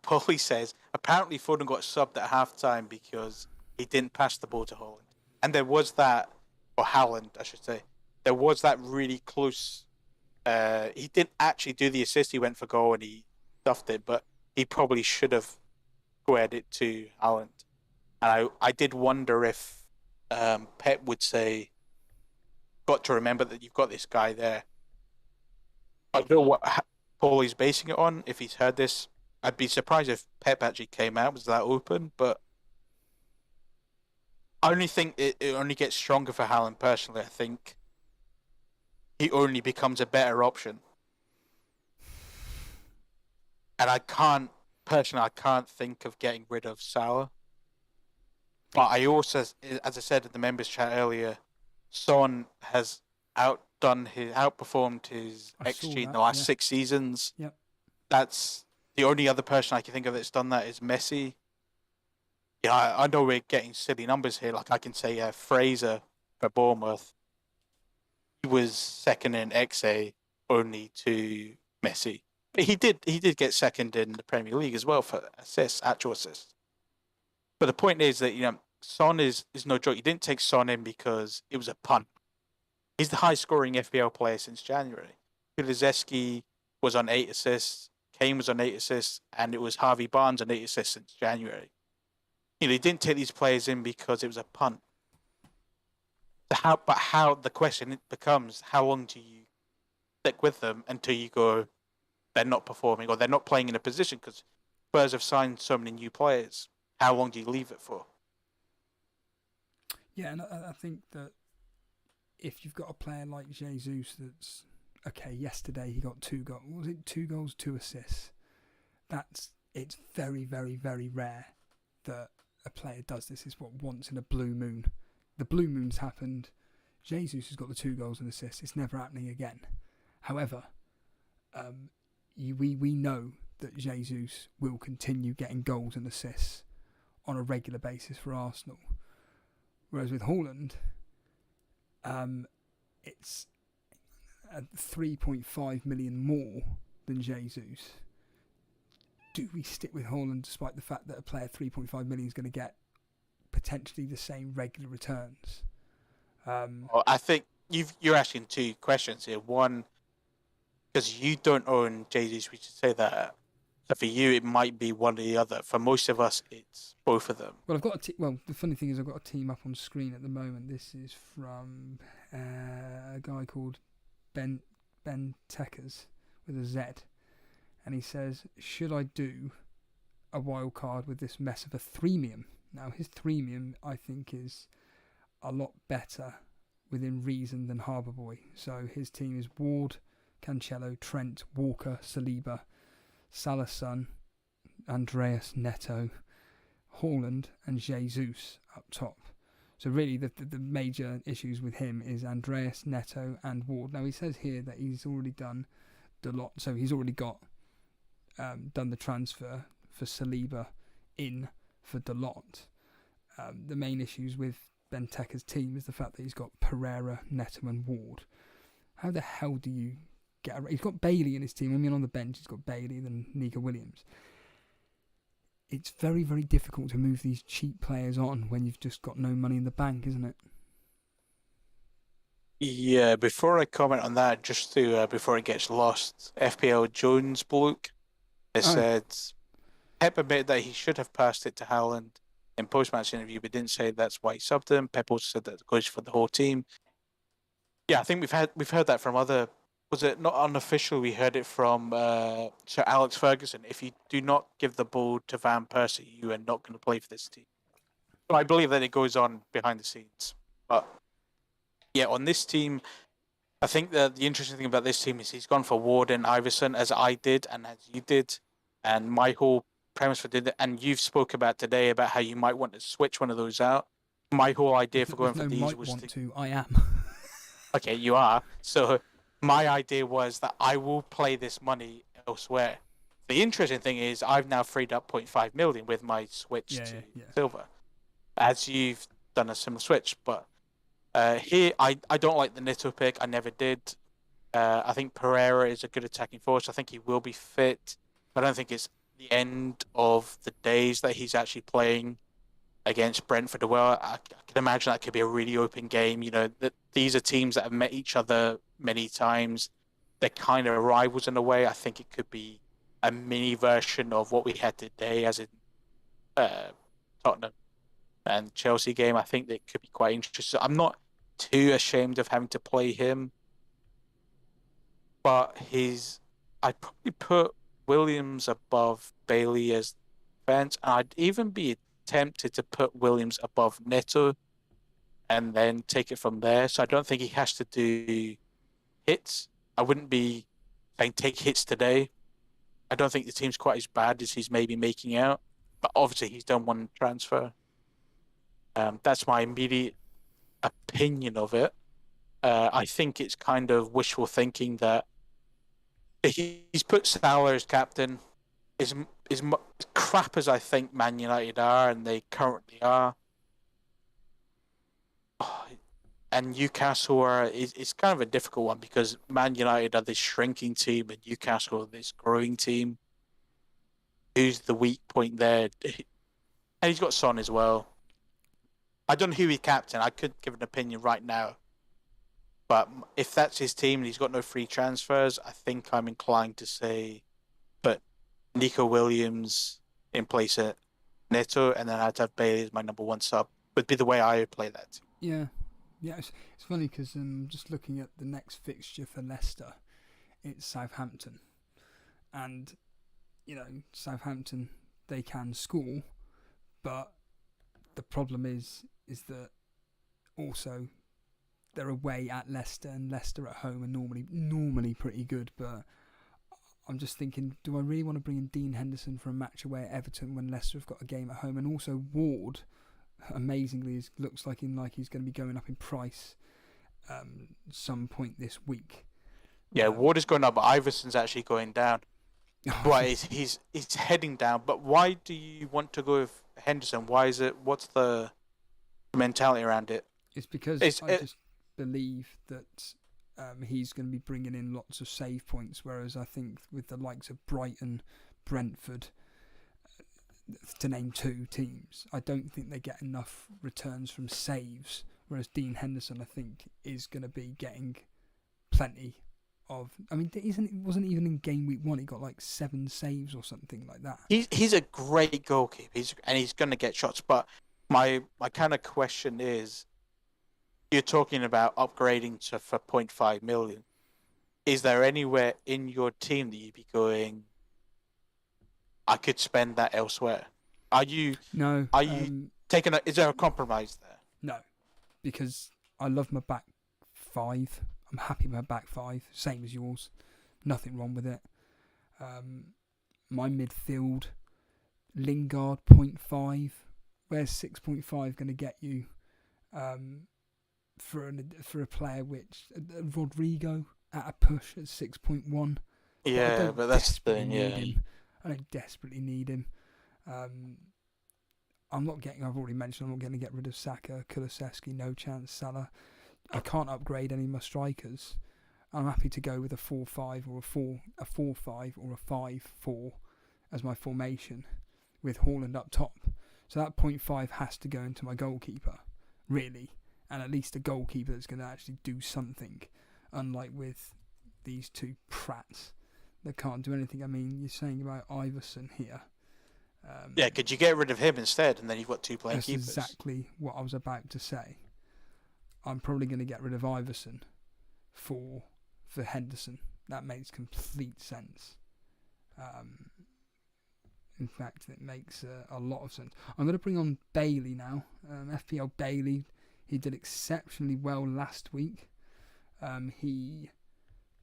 Paulie says apparently Foden got subbed at halftime because he didn't pass the ball to Haaland, and there was that, or Haaland, I should say. There was that really close. He didn't actually do the assist. He went for goal and he stuffed it, but he probably should have squared it to Haaland. And I did wonder if Pep would say, got to remember that you've got this guy there. I don't know what Paulie's basing it on. If he's heard this, I'd be surprised if Pep actually came out, was that open, but I only think it only gets stronger for Haaland personally. I think he only becomes a better option. And I can't think of getting rid of Salah. But I also, as I said in the members chat earlier, Son has outperformed his XG in the last 6 seasons. Yep. That's the only other person I can think of that's done that is Messi. Yeah, I know we're getting silly numbers here. Like I can say Fraser for Bournemouth, he was second in XA only to Messi. But he did get second in the Premier League as well for actual assists. But the point is that, Son is no joke. You didn't take Son in because it was a punt. He's the highest scoring FPL player since January. Kulusevski was on 8 assists, Kane was on 8 assists, and it was Harvey Barnes on 8 assists since January. He didn't take these players in because it was a punt. The question becomes, how long do you stick with them until you go, they're not performing or they're not playing in a position? Because Spurs have signed so many new players. How long do you leave it for? Yeah, and I think that if you've got a player like Jesus that's, okay, yesterday he got 2 goals. Was it 2 goals, 2 assists? It's very, very, very rare that a player does this. It's what once in a blue moon. The blue moon's happened. Jesus has got the 2 goals and assists. It's never happening again. However, we know that Jesus will continue getting goals and assists on a regular basis for Arsenal. Whereas with Haaland, it's 3.5 million more than Jesus. Do we stick with Haaland despite the fact that a player 3.5 million is going to get potentially the same regular returns? Well, I think you're asking 2 questions here. One, because you don't own Jesus, we should say that. So for you, it might be one or the other. For most of us, it's both of them. Well, I've got the funny thing is I've got a team up on screen at the moment. This is from a guy called Ben Tekers with a Z, and he says, should I do a wild card with this mess of a threemium? Now his threemium I think is a lot better within reason than Harbour Boy. So his team is Ward, Cancelo, Trent, Walker, Saliba, Salah's son, Andreas, Neto, Haaland and Jesus up top. So really the major issues with him is Andreas, Neto and Ward. Now he says here that he's already done Dalot, so he's already got done the transfer for Saliba in for Dalot. The main issues with Benteke's team is the fact that he's got Pereira, Neto and Ward. How the hell do you get he's got Bailey in his team. I mean, on the bench he's got Bailey and Nico Williams. It's very, very difficult to move these cheap players on when you've just got no money in the bank, isn't it? Yeah, before I comment on that, just to before it gets lost, FPL Jones bloke has Oh, said Pep admitted that he should have passed it to Haaland in post-match interview, but didn't say that's why he subbed him. Pep also said that it goes for the whole team. Yeah, I think we've heard that from other. Was it not unofficial? We heard it from Sir Alex Ferguson. If you do not give the ball to Van Persie, you are not going to play for this team. So I believe that it goes on behind the scenes. But yeah, on this team, I think that the interesting thing about this team is he's gone for Ward and Iverson, as I did and as you did, and my whole premise for did that, and you've spoke about today about how you might want to switch one of those out. My whole idea for going there's for no these might was want to. to. I am. Okay, you are. So my idea was that I will play this money elsewhere. The interesting thing is I've now freed up 0.5 million with my switch to silver, as you've done a similar switch. But here, I don't like the Nito pick. I never did. I think Pereira is a good attacking force. I think he will be fit. I don't think it's the end of the days that he's actually playing against Brentford. Well, I can imagine that could be a really open game. You know, that these are teams that have met each other many times. They're kind of rivals in a way. I think it could be a mini version of what we had today, as in Tottenham and Chelsea game. I think that could be quite interesting. I'm not too ashamed of having to play him, but I'd probably put Williams above Bailey as defense, and I'd even be tempted to put Williams above Neto and then take it from there. So I don't think he has to do hits. I wouldn't be saying take hits today. I don't think the team's quite as bad as he's maybe making out, but obviously he's done one transfer. That's my immediate opinion of it. I think it's kind of wishful thinking that he's put Salah as captain. As crap as I think Man United are, and they currently are, and Newcastle are, it's kind of a difficult one because Man United are this shrinking team and Newcastle are this growing team. Who's the weak point there? And he's got Son as well. I don't know who he's captain. I could give an opinion right now. But if that's his team and he's got no free transfers, I think I'm inclined to say put Nico Williams in place at Neto, and then I'd have Bailey as my number one sub. Would be the way I would play that. Yeah. It's funny because just looking at the next fixture for Leicester, it's Southampton. And, you know, Southampton, they can score, but the problem is that also they're away at Leicester, and Leicester at home are normally pretty good, but I'm just thinking, do I really want to bring in Dean Henderson for a match away at Everton when Leicester have got a game at home? And also Ward, amazingly, looks like he's going to be going up in price some point this week. Yeah, Ward is going up, but Iverson's actually going down. Right, he's heading down. But why do you want to go with Henderson? Why is it? What's the mentality around it? It's because I just believe that he's going to be bringing in lots of save points, whereas I think with the likes of Brighton, Brentford, to name two teams, I don't think they get enough returns from saves, whereas Dean Henderson, I think, is going to be getting plenty of... I mean, wasn't even in game week 1, he got like 7 saves or something like that. He's a great goalkeeper, he's going to get shots, but my kind of question is, you're talking about upgrading for 0.5 million. Is there anywhere in your team that you'd be going, I could spend that elsewhere? Are you taking is there a compromise there? No, because I love my back 5. I'm happy with my back 5, same as yours. Nothing wrong with it. My midfield, Lingard 0.5. Where's 6.5 going to get you? For a player which Rodrigo at a push at 6.1. Yeah, but that's the thing. Yeah, I don't desperately need him. I'm not getting. I've already mentioned. I'm not going to get rid of Saka, Kulusevski, no chance. Salah. I can't upgrade any of my strikers. I'm happy to go with a 4-5 or a 4-5 or a 5-4 as my formation with Haaland up top. So that 0.5 has to go into my goalkeeper, really. and at least a goalkeeper that's going to actually do something, unlike with these two prats that can't do anything. I mean, you're saying about Iverson here. Yeah, could you get rid of him instead, and then you've got two playing That's keepers? exactly what I was about to say. I'm probably going to get rid of Iverson for Henderson. That makes complete sense. In fact, it makes a lot of sense. I'm going to bring on Bailey now. FPL Bailey, he did exceptionally well last week. He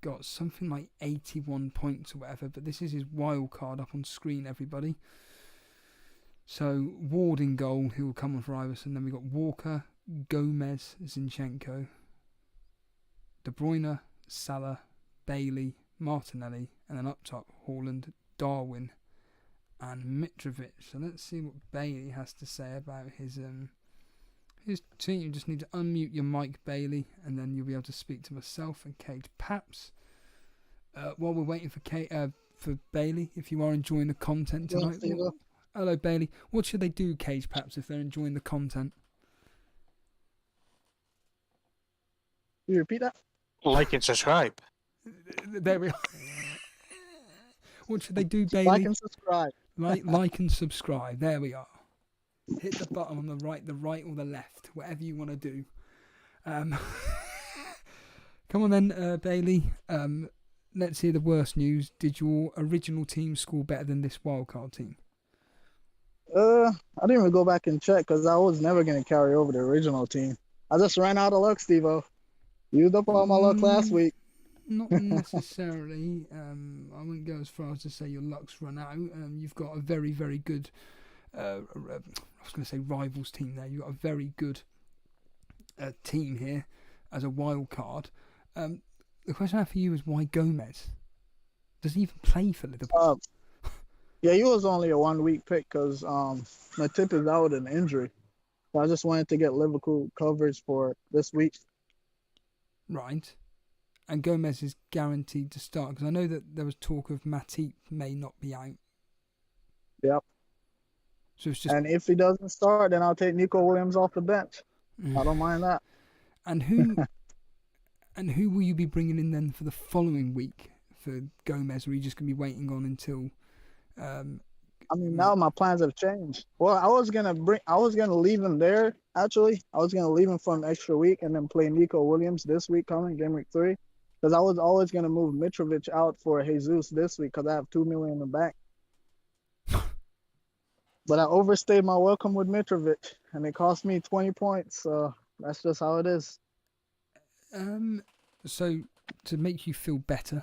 got something like 81 points or whatever, but this is his wild card up on screen, everybody. So, Ward in goal, who will come on for Iverson. Then we've got Walker, Gomez, Zinchenko, De Bruyne, Salah, Bailey, Martinelli, and then up top, Haaland, Darwin, and Mitrovic. So let's see what Bailey has to say about his team. You just need to unmute your mic, Bailey, and then you'll be able to speak to myself and Cage Paps. While we're waiting for Bailey, if you are enjoying the content tonight. Hello, Bailey. What should they do, Cage Paps, if they're enjoying the content? Can you repeat that? Like and subscribe. There we are. What should they do, Bailey? Like and subscribe. Like and subscribe. There we are. Hit the button on the right or the left, whatever you want to do. Come on then, Bailey. Let's hear the worst news. Did your original team score better than this wildcard team? I didn't even go back and check because I was never going to carry over the original team. I just ran out of luck, Steve-O. Used up all my luck last week. Not necessarily. I wouldn't go as far as to say your luck's run out. You've got a very, very good, I was going to say rivals team there. You've got a very good team here as a wild card. The question I have for you is why Gomez? Does he even play for Liverpool? Yeah, he was only a 1 week pick because Matip is out with an injury. So I just wanted to get Liverpool coverage for this week. Right. And Gomez is guaranteed to start because I know that there was talk of Matip may not be out. Yep. So it's just... And if he doesn't start, then I'll take Nico Williams off the bench. I don't mind that. And who and who will you be bringing in then for the following week for Gomez? Or are you just going to be waiting on until... I mean, now my plans have changed. Well, I was gonna leave him there. Actually, I was gonna leave him for an extra week and then play Nico Williams this week coming game week 3, because I was always gonna move Mitrovic out for Jesus this week because I have 2 million in the bank. But I overstayed my welcome with Mitrovic, and it cost me 20 points. So that's just how it is. So to make you feel better,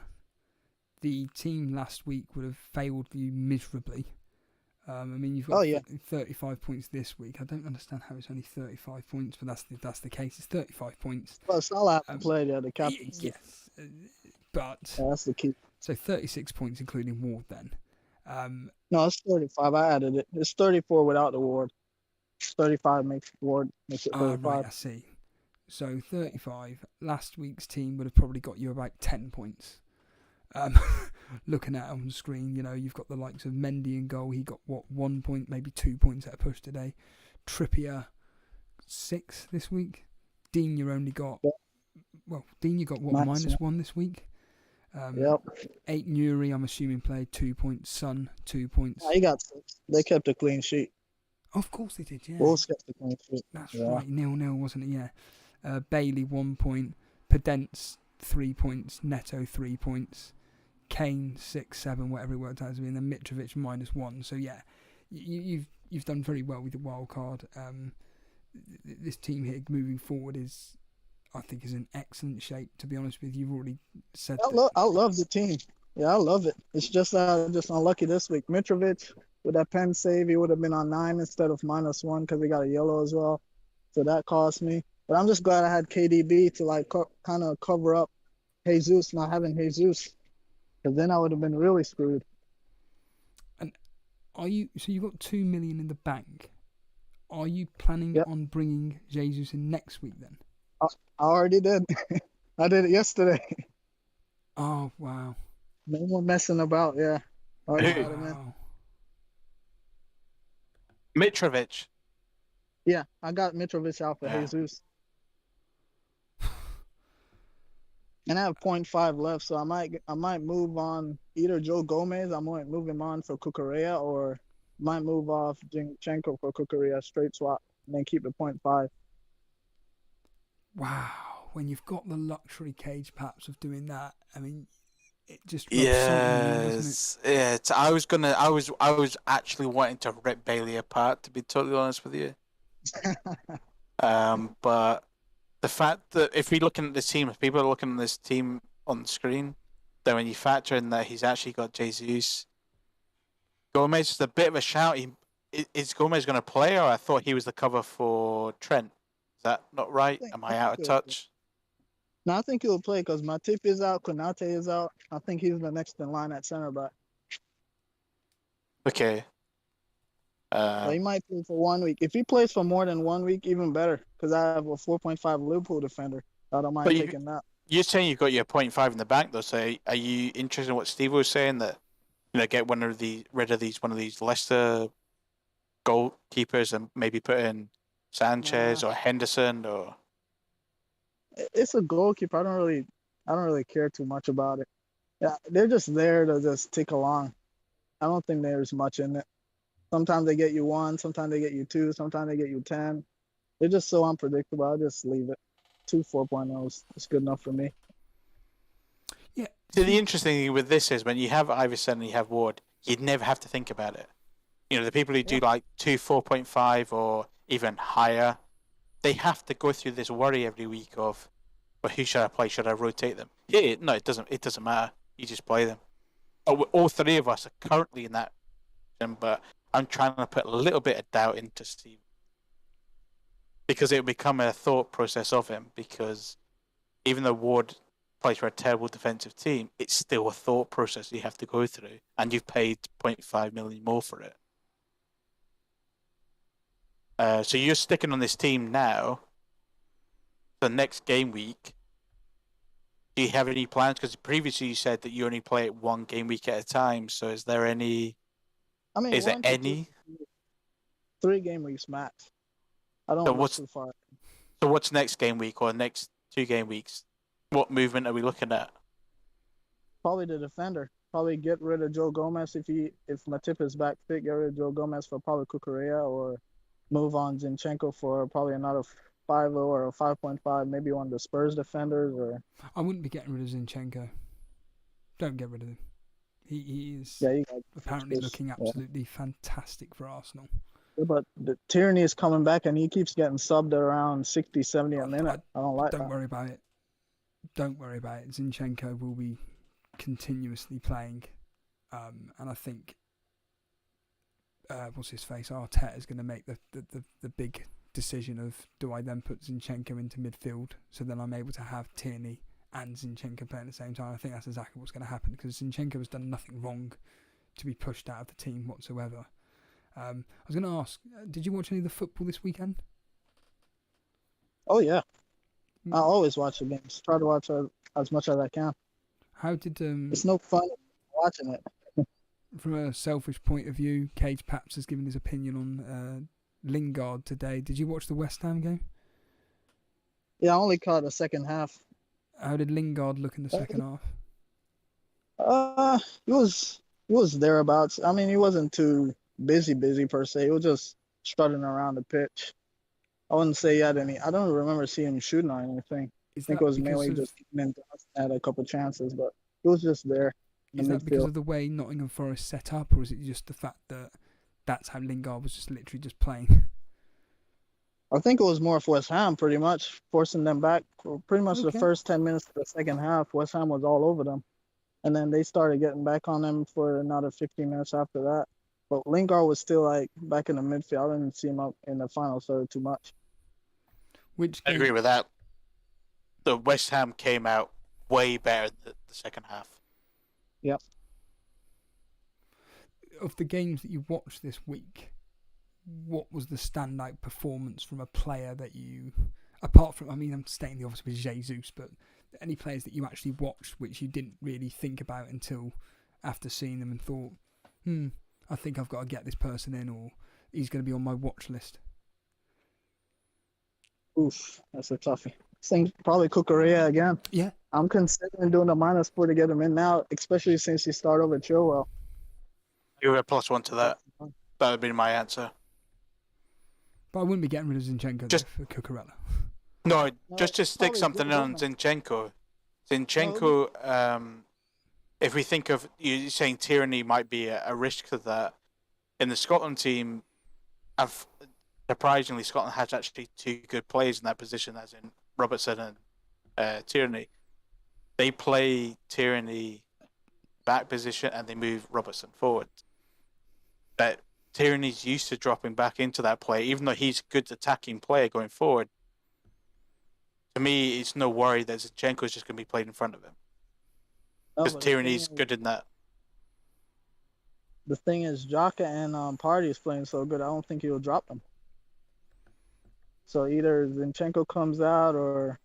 the team last week would have failed you miserably. I mean, you've got 35 points this week. I don't understand how it's only 35 points, but that's the case. It's 35 points. Well, Salah hasn't played the captaincy. Yes, but that's the key. So 36 points, including Ward. Then. No, it's 35. I added it. It's 34 without the Ward. 35 makes Ward makes it 35. Right, I see. So 35. Last week's team would have probably got you about 10 points. Looking at it on the screen, you know, you've got the likes of Mendy in goal. He got 1 point, maybe 2 points at a push today. Trippier 6 this week. Dean, you only got Dean, you got -1 this week. 8 Nuri, I'm assuming played 2 points. Son 2 points. He got 6. They kept a clean sheet. Of course they did, yeah. Wolves kept a clean sheet. That's right, 0-0, wasn't it? Yeah. Bailey 1 point. Pedence 3 points. Neto 3 points. Kane 6, 7, whatever it worked out to be, and then Mitrovic -1. So yeah, you've done very well with the wild card. This team here moving forward is, I think, is in excellent shape. To be honest with you, you've already said. I love the team. Yeah, I love it. It's just just unlucky this week. Mitrovic with that pen save, he would have been on 9 instead of -1 because he got a yellow as well. So that cost me. But I'm just glad I had KDB to kind of cover up Jesus, not having Jesus. Because then I would have been really screwed. And so you've got 2 million in the bank. Are you planning on bringing Jesus in next week then? I already did. I did it yesterday. Oh, wow. No more messing about, yeah. Already got him in. Mitrovic. Yeah, I got Mitrovic out for Jesus. And I have point 0.5 left, so I might move on either Joe Gomez. I might move him on for Cucurella, or might move off Zinchenko for Cucurella, straight swap, and then keep the point 0.5. Wow, when you've got the luxury cage perhaps of doing that, I mean, it just rubs salt in the wound, doesn't it? Yes, I was actually wanting to rip Bailey apart, to be totally honest with you. But the fact that if we're looking at this team, if people are looking at this team on the screen, then when you factor in that he's actually got Jesus, Gomez is a bit of a shout. Is Gomez going to play, or I thought he was the cover for Trent? Is that not right? Am I out of touch? No, I think he'll play because Matip is out, Konate is out. I think he's the next in line at center back. Okay. So he might play for 1 week. If he plays for more than 1 week, even better, because I have a 4.5 Liverpool defender. I don't mind taking that. You're saying you've got your 0.5 in the bank, though. So are you interested in what Steve was saying, that get one of these Leicester goalkeepers and maybe put in Sanchez or Henderson or? It's a goalkeeper. I don't really care too much about it. Yeah, they're just there to just tick along. I don't think there's much in it. Sometimes they get you 1, sometimes they get you 2, sometimes they get you 10. They're just so unpredictable. I'll just leave it. 2 4.0s. It's good enough for me. Yeah. So the interesting thing with this is when you have Iverson and you have Ward, you'd never have to think about it. The people who do like 2 4.5 or even higher, they have to go through this worry every week of, well, who should I play? Should I rotate them? Yeah, no, it doesn't matter. You just play them. All three of us are currently in that, but I'm trying to put a little bit of doubt into Steve, because it will become a thought process of him, because even though Ward plays for a terrible defensive team, it's still a thought process you have to go through, and you've paid 0.5 million more for it. So you're sticking on this team now. The next game week, do you have any plans? Because previously you said that you only play it 1 game week at a time. So is there any? I mean, is there any? 3 game weeks max. I don't go too far. So what's next game week or next 2 game weeks? What movement are we looking at? Probably the defender. Probably get rid of Joe Gomez if Matip is back fit. Get rid of Joe Gomez for probably Cucurella, or move on Zinchenko for probably another 5 or a 5.5, maybe one of the Spurs defenders. Or I wouldn't be getting rid of Zinchenko. Don't get rid of him. He is apparently looking absolutely fantastic for Arsenal. Yeah, but the Tierney is coming back and he keeps getting subbed at around 60, 70 a minute. I don't like that. Don't worry about it. Don't worry about it. Zinchenko will be continuously playing. And I think what's his face? Arteta is going to make the big decision of, do I then put Zinchenko into midfield so then I'm able to have Tierney and Zinchenko playing at the same time? I think that's exactly what's going to happen, because Zinchenko has done nothing wrong to be pushed out of the team whatsoever. I was going to ask, did you watch any of the football this weekend? Oh yeah, I always watch the games. Try to watch as much as I can. How did it's no fun watching it. From a selfish point of view, Cage Paps has given his opinion on Lingard today. Did you watch the West Ham game? Yeah, I only caught the second half. How did Lingard look in the second half? He was thereabouts. I mean, he wasn't too busy per se. He was just strutting around the pitch. I wouldn't say he had any. I don't remember seeing him shooting or anything. I think it was mainly just had a couple chances, but he was just there. Is that because of the way Nottingham Forest set up, or is it just the fact that that's how Lingard was just literally just playing? I think it was more for West Ham, pretty much forcing them back. Pretty much the first 10 minutes of the second half, West Ham was all over them, and then they started getting back on them for another 15 minutes after that. But Lingard was still like back in the midfield. I didn't see him up in the final third too much. I agree with that. The West Ham came out way better in the second half. Yep. Of the games that you watched this week, what was the standout performance from a player that you, apart from, I mean, I'm stating the obvious with Jesus, but any players that you actually watched which you didn't really think about until after seeing them and thought, I think I've got to get this person in, or he's going to be on my watch list? Oof, that's a toughie. think probably Cucurella again. Yeah. I'm considering doing a -4 to get him in now, especially since he started over Chilwell. You were a +1 to that. That would be my answer. But I wouldn't be getting rid of Zinchenko Just- for Cucurella. No, No, just to stick probably something Joe on Gomez. Zinchenko. Zinchenko, if we think of you saying Tierney might be a risk to that, in the Scotland team, surprisingly, Scotland has actually 2 good players in that position, as in Robertson and Tierney. They play Tierney back position and they move Robertson forward. But Tierney's used to dropping back into that play, even though he's a good attacking player going forward. To me, it's no worry that Zinchenko is just going to be played in front of him. No, Because but Tierney's good in that. The thing is, Jaka and Party is playing so good, I don't think he'll drop them. So either Zinchenko comes out or...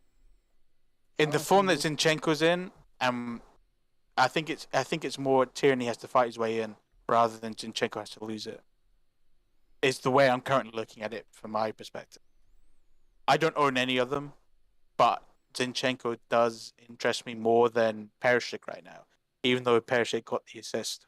In the form that Zinchenko's in, I think it's more Tierney has to fight his way in rather than Zinchenko has to lose it. It's the way I'm currently looking at it from my perspective. I don't own any of them, but Zinchenko does interest me more than Perisic right now, even though Perisic got the assist.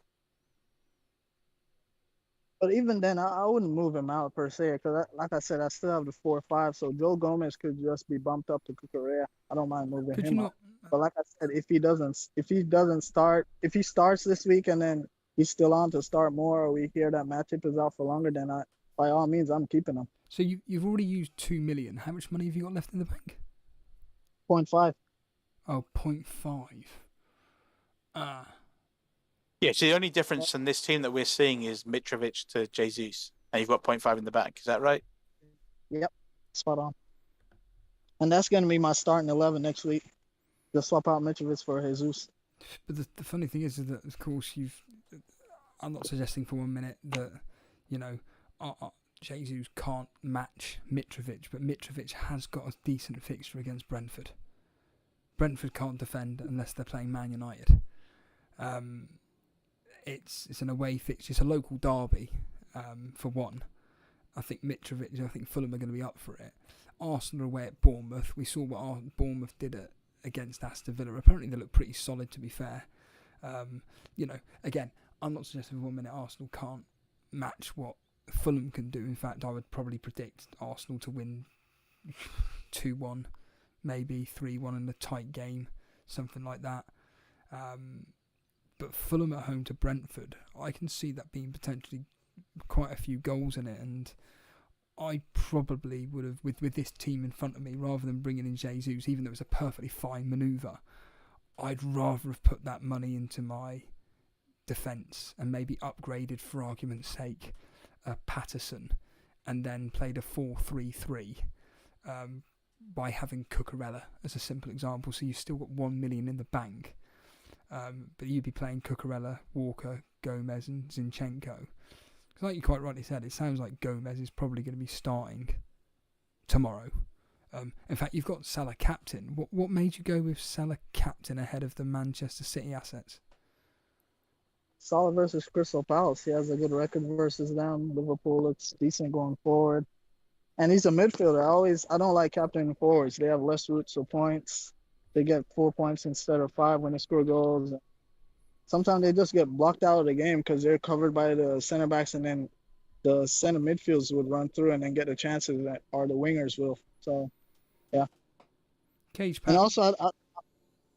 But even then, I wouldn't move him out per se, because like I said, I still have the 4-5, so Joe Gomez could just be bumped up to Cucurella. I don't mind moving Could you him not? up. But like I said, if he starts this week and then he's still on to start more, or we hear that matchup is out for longer, then by all means, I'm keeping him. So you've already used 2 million. How much money have you got left in the bank? 0.5. Oh, 0.5. Yeah, so the only difference in this team that we're seeing is Mitrovic to Jesus, and you've got 0.5 in the bank. Is that right? Yep, spot on. And that's going to be my starting 11 next week. Just swap out Mitrovic for Jesus. But the funny thing is that, of course, I'm not suggesting for 1 minute that, Jesus can't match Mitrovic, but Mitrovic has got a decent fixture against Brentford. Brentford can't defend unless they're playing Man United. It's an away fixture. It's a local derby, for one. I think Fulham are going to be up for it. Arsenal away at Bournemouth. We saw what Bournemouth did against Aston Villa. Apparently they look pretty solid, to be fair. Again, I'm not suggesting for 1 minute Arsenal can't match what Fulham can do. In fact, I would probably predict Arsenal to win 2-1, maybe 3-1 in a tight game, something like that. But Fulham at home to Brentford, I can see that being potentially quite a few goals in it, and I probably would have, with this team in front of me, rather than bringing in Jesus, even though it was a perfectly fine manoeuvre, I'd rather have put that money into my defence and maybe upgraded, for argument's sake, Patterson, and then played a 4-3-3 by having Cucurella as a simple example. So you've still got 1 million in the bank. But you'd be playing Cucurella, Walker, Gomez and Zinchenko. Because like you quite rightly said, it sounds like Gomez is probably going to be starting tomorrow. In fact, you've got Salah captain. What made you go with Salah captain ahead of the Manchester City assets? Salah versus Crystal Palace. He has a good record versus them. Liverpool looks decent going forward. And he's a midfielder. I don't like captaining forwards. They have less routes of points. They get 4 points instead of 5 when they score goals. Sometimes they just get blocked out of the game because they're covered by the center backs, and then the center midfields would run through and then get the chances or the wingers will. So, yeah. Cage and also,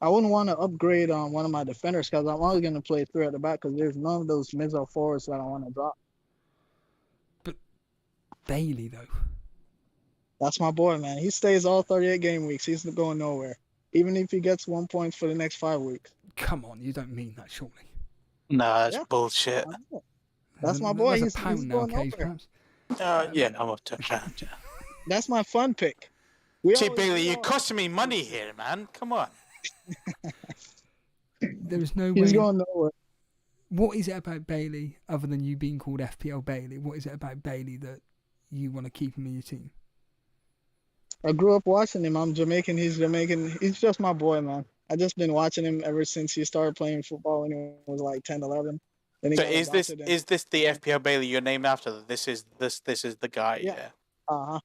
I wouldn't want to upgrade on one of my defenders because I'm only going to play 3 at the back because there's none of those middle forwards that I want to drop. But Bailey, though. That's my boy, man. He stays all 38 game weeks. He's going nowhere. Even if he gets 1 point for the next 5 weeks. Come on, you don't mean that, surely. Nah, that's bullshit. That's my boy. He's he's now, going Cage, nowhere. perhaps. Yeah, I'm up to a pound. Yeah. That's my fun pick. See, Bailey, you're costing me money here, man. Come on. There is no way. He's going nowhere. What is it about Bailey, other than you being called FPL Bailey? What is it about Bailey that you want to keep him in your team? I grew up watching him. I'm Jamaican. He's Jamaican. He's just my boy, man. I just been watching him ever since he started playing football when he was like 10, 11. Then he So got is adopted this the FPL Bailey you're named after? This is the guy. Yeah. Uh-huh.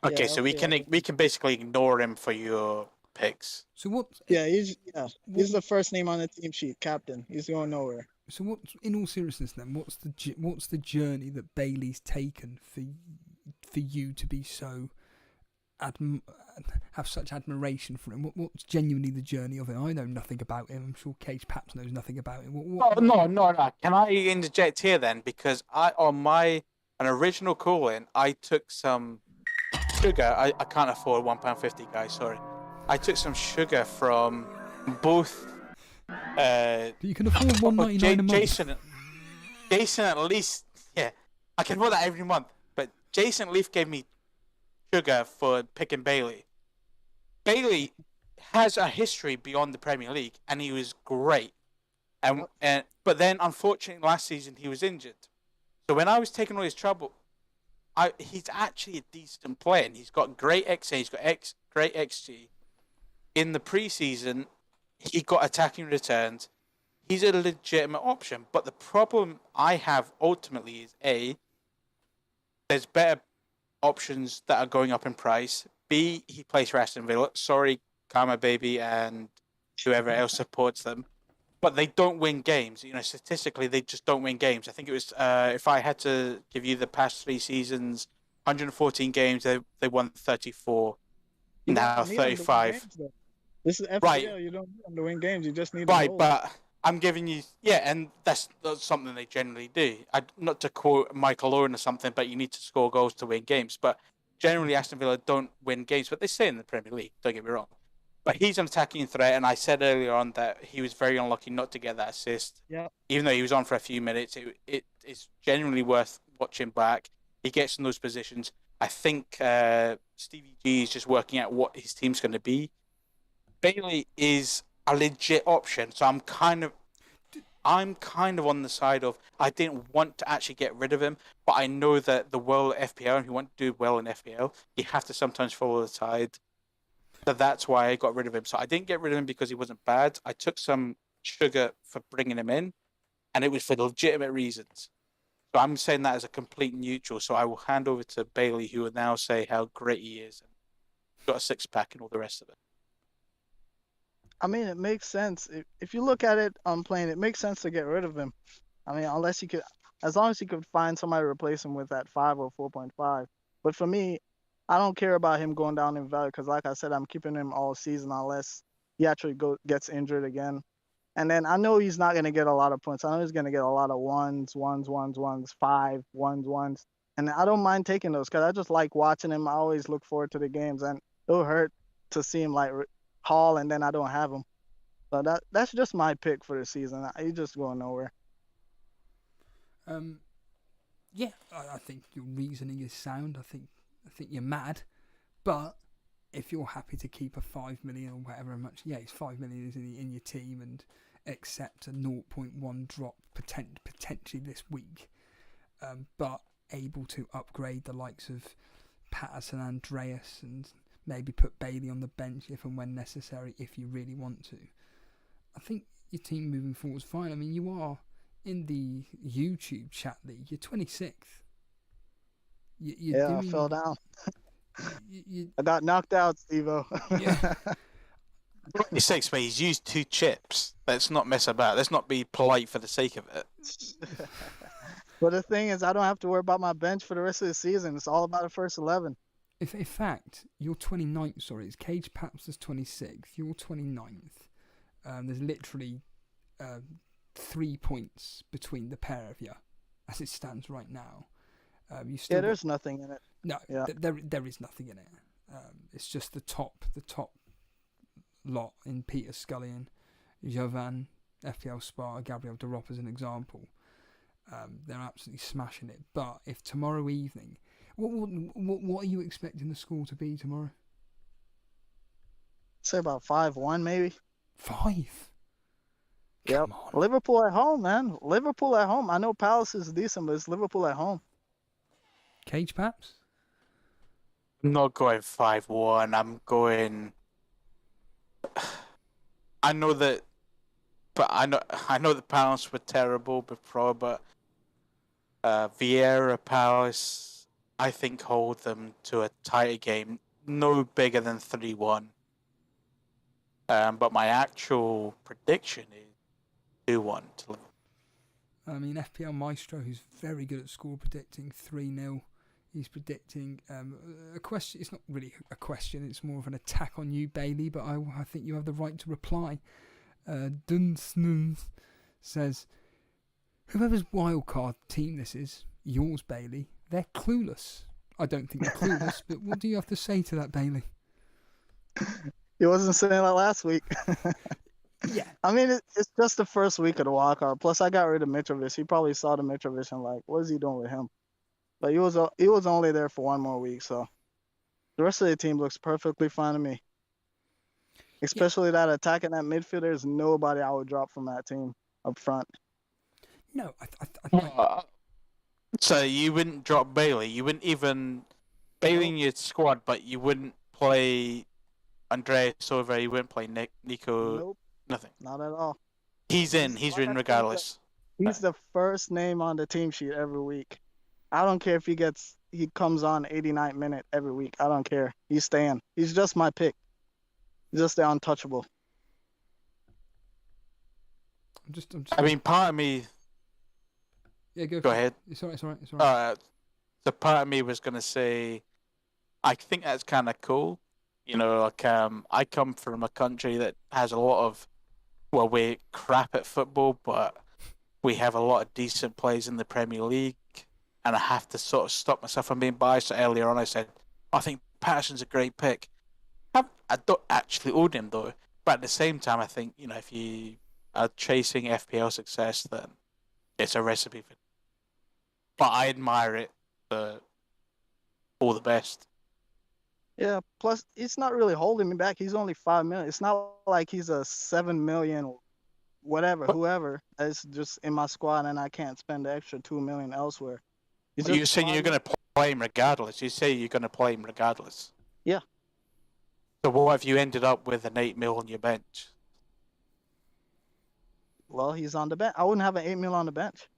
Okay, Yeah, so we FPL. can basically ignore him for your picks. So what? He's What, he's the first name on the team sheet, captain. He's going nowhere. so what? In all seriousness, then, what's the journey that Bailey's taken for you to be so have such admiration for him? What's genuinely the journey of it? I know nothing about him. I'm sure Cage Paps knows nothing about him. No. Can I interject here then? Because an original call-in, I took some sugar. I can't afford £1.50, guys. Sorry. I took some sugar from both. But you can afford £1.99 a month. Jason at least, yeah, I can afford that every month. But Jason at least gave me sugar for picking Bailey. Bailey has a history beyond the Premier League, and he was great. But then, unfortunately, last season he was injured. So when I was taking all his trouble, he's actually a decent player. And he's got great XA, he's got great XG. In the preseason, he got attacking returns. He's a legitimate option. But the problem I have ultimately is there's better options that are going up in price. B, he plays for Aston Villa. Sorry, Karma Baby and whoever else supports them. But they don't win games. You know, statistically, they just don't win games. I think it was, if I had to give you the past 3 seasons, 114 games, they won 34. Now 35. This is FPL. Right. You don't need them to win games. You just need Right, to but I'm giving you, and that's something they generally do. Not to quote Michael Owen or something, but you need to score goals to win games. But generally, Aston Villa don't win games, but they stay in the Premier League. Don't get me wrong. But he's an attacking threat, and I said earlier on that he was very unlucky not to get that assist. Yeah. Even though he was on for a few minutes, it's genuinely worth watching back. He gets in those positions. I think Stevie G is just working out what his team's going to be. Bailey is a legit option, so I'm kind of on the side of I didn't want to actually get rid of him, but I know that the world of FPL, if you want to do well in FPL, you have to sometimes follow the tide. So that's why I got rid of him. So I didn't get rid of him because he wasn't bad. I took some sugar for bringing him in, and it was for legitimate reasons. So I'm saying that as a complete neutral. So I will hand over to Bailey, who will now say how great he is. And got a 6-pack and all the rest of it. I mean, it makes sense. If you look at it on playing, it makes sense to get rid of him. I mean, as long as you could find somebody to replace him with that 5 or 4.5. But for me, I don't care about him going down in value because, like I said, I'm keeping him all season unless he actually gets injured again. And then I know he's not going to get a lot of points. I know he's going to get a lot of ones, 5, ones. And I don't mind taking those because I just like watching him. I always look forward to the games, and it'll hurt to see him like haul and then I don't have him. So that's just my pick for the season. He's just going nowhere. Yeah, I think your reasoning is sound. I think you're mad, but if you're happy to keep a 5 million or whatever much, it's 5 million is in your team and accept a 0.1 drop potentially this week, but able to upgrade the likes of Patterson, Andreas, and maybe put Bailey on the bench if and when necessary, if you really want to. I think your team moving forward is fine. I mean, you are in the YouTube chat league. You're 26th. I fell down. I got knocked out, Steve-O. Yeah. 26, but he's used 2 chips. Let's not mess about. Let's not be polite for the sake of it. But the thing is, I don't have to worry about my bench for the rest of the season. It's all about the first 11. If in fact, you're 29th, sorry, it's Cage Paps is 26th, you're 29th. There's literally 3 points between the pair of you, as it stands right now. There's nothing in it. No, there is nothing in it. It's just the top lot in Peter Scullion, Jovan, FPL Spa, Gabriel De Ropp as an example. They're absolutely smashing it. But if tomorrow evening, what are you expecting the score to be tomorrow? Say about 5-1 maybe. 5? Yep. Come on. Liverpool at home, man. Liverpool at home. I know Palace is decent, but it's Liverpool at home. Cage Paps? I'm not going 5-1. I'm going. I know that the Palace were terrible before, but Vieira, Palace, I think, hold them to a tighter game, no bigger than 3-1. But my actual prediction is 2-1 to Liverpool. I mean, FPL Maestro, who's very good at score predicting, 3-0. He's predicting a question. It's not really a question. It's more of an attack on you, Bailey. But I think you have the right to reply. Dunsnuns says, whoever's wildcard team this is, yours, Bailey, they're clueless. I don't think they're clueless, but what do you have to say to that, Bailey? He wasn't saying that last week. Yeah. I mean, it's just the first week of the wildcard. Plus, I got rid of Mitrovic. He probably saw the Mitrovic and like, what is he doing with him? But he was only there for one more week, so the rest of the team looks perfectly fine to me. Especially that attack and that midfield. There's nobody I would drop from that team up front. No, I So you wouldn't drop Bailey. You wouldn't even Bailey in your squad, but you wouldn't play Andreas Silva. You wouldn't play Nico. Nope, Nothing. not at all. He's in. He's in regardless. He's the first name on the team sheet every week. I don't care if he comes on 89th minute every week. I don't care. He's staying. He's just my pick. He's just the untouchable. I'm just I mean, part of me. Yeah, Go ahead. It's alright. So part of me was gonna say, I think that's kind of cool. You know, like I come from a country that has a lot of, well, we're crap at football, but we have a lot of decent players in the Premier League, and I have to sort of stop myself from being biased. So earlier on, I said I think Patterson's a great pick. I don't actually own him though, but at the same time, I think, you know, if you are chasing FPL success, then it's a recipe for. But I admire it for all the best. Yeah, plus it's not really holding me back. He's only 5 million. It's not like he's a 7 million whatever, whoever. It's just in my squad and I can't spend the extra 2 million elsewhere. You're saying you're going to play him regardless. You say you're going to play him regardless. Yeah. So what if you ended up with an 8 mil on your bench? Well, he's on the bench. I wouldn't have an 8 mil on the bench.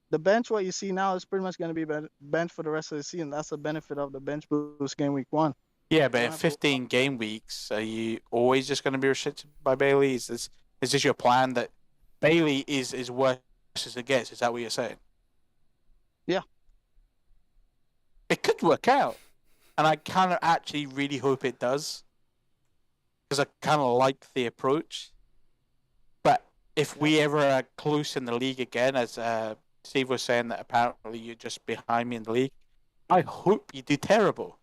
The bench, what you see now, is pretty much going to be bench for the rest of the season. That's the benefit of the bench boost game week 1. Yeah, but in 15 game weeks, are you always just going to be restricted by Bailey? Is this your plan that Bailey is worse as it gets? Is that what you're saying? Yeah. It could work out, and I kind of actually really hope it does, because I kind of like the approach. But if we ever are close in the league again, as Steve was saying that apparently you're just behind me in the league, I hope you do terrible.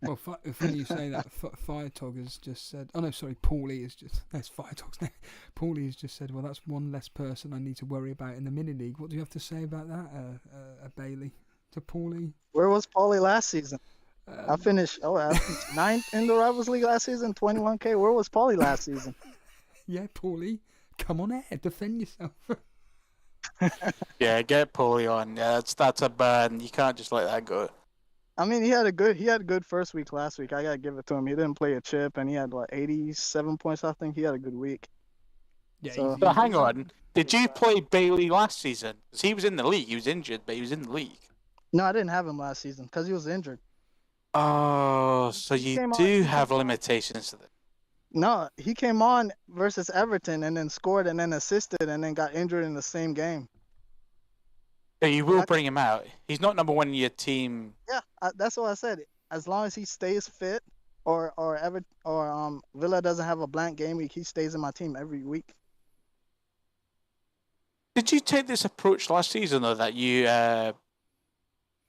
Well, funny you say that. Firetog has just said. Oh no, sorry. Paulie has just. That's Firetog's name. Paulie has just said. Well, that's one less person I need to worry about in the mini league. What do you have to say about that, Bailey? To Paulie. Where was Paulie last season? I finished 9th in the Rivals League last season, 21K. Where was Paulie last season? Yeah, Paulie, come on air, defend yourself. Yeah, get Paulie on. Yeah, that's a burn. You can't just let that go. I mean, he had a good first week last week. I gotta give it to him. He didn't play a chip, and he had 87 points. I think he had a good week. Yeah. So hang on, did you play Bailey last season? Because he was in the league. He was injured, but he was in the league. No, I didn't have him last season because he was injured. Oh, so you do have limitations to this. No, he came on versus Everton and then scored and then assisted and then got injured in the same game. So you will bring him out. He's not number one in your team. Yeah, that's what I said. As long as he stays fit, or Villa doesn't have a blank game week, he stays in my team every week. Did you take this approach last season though, that you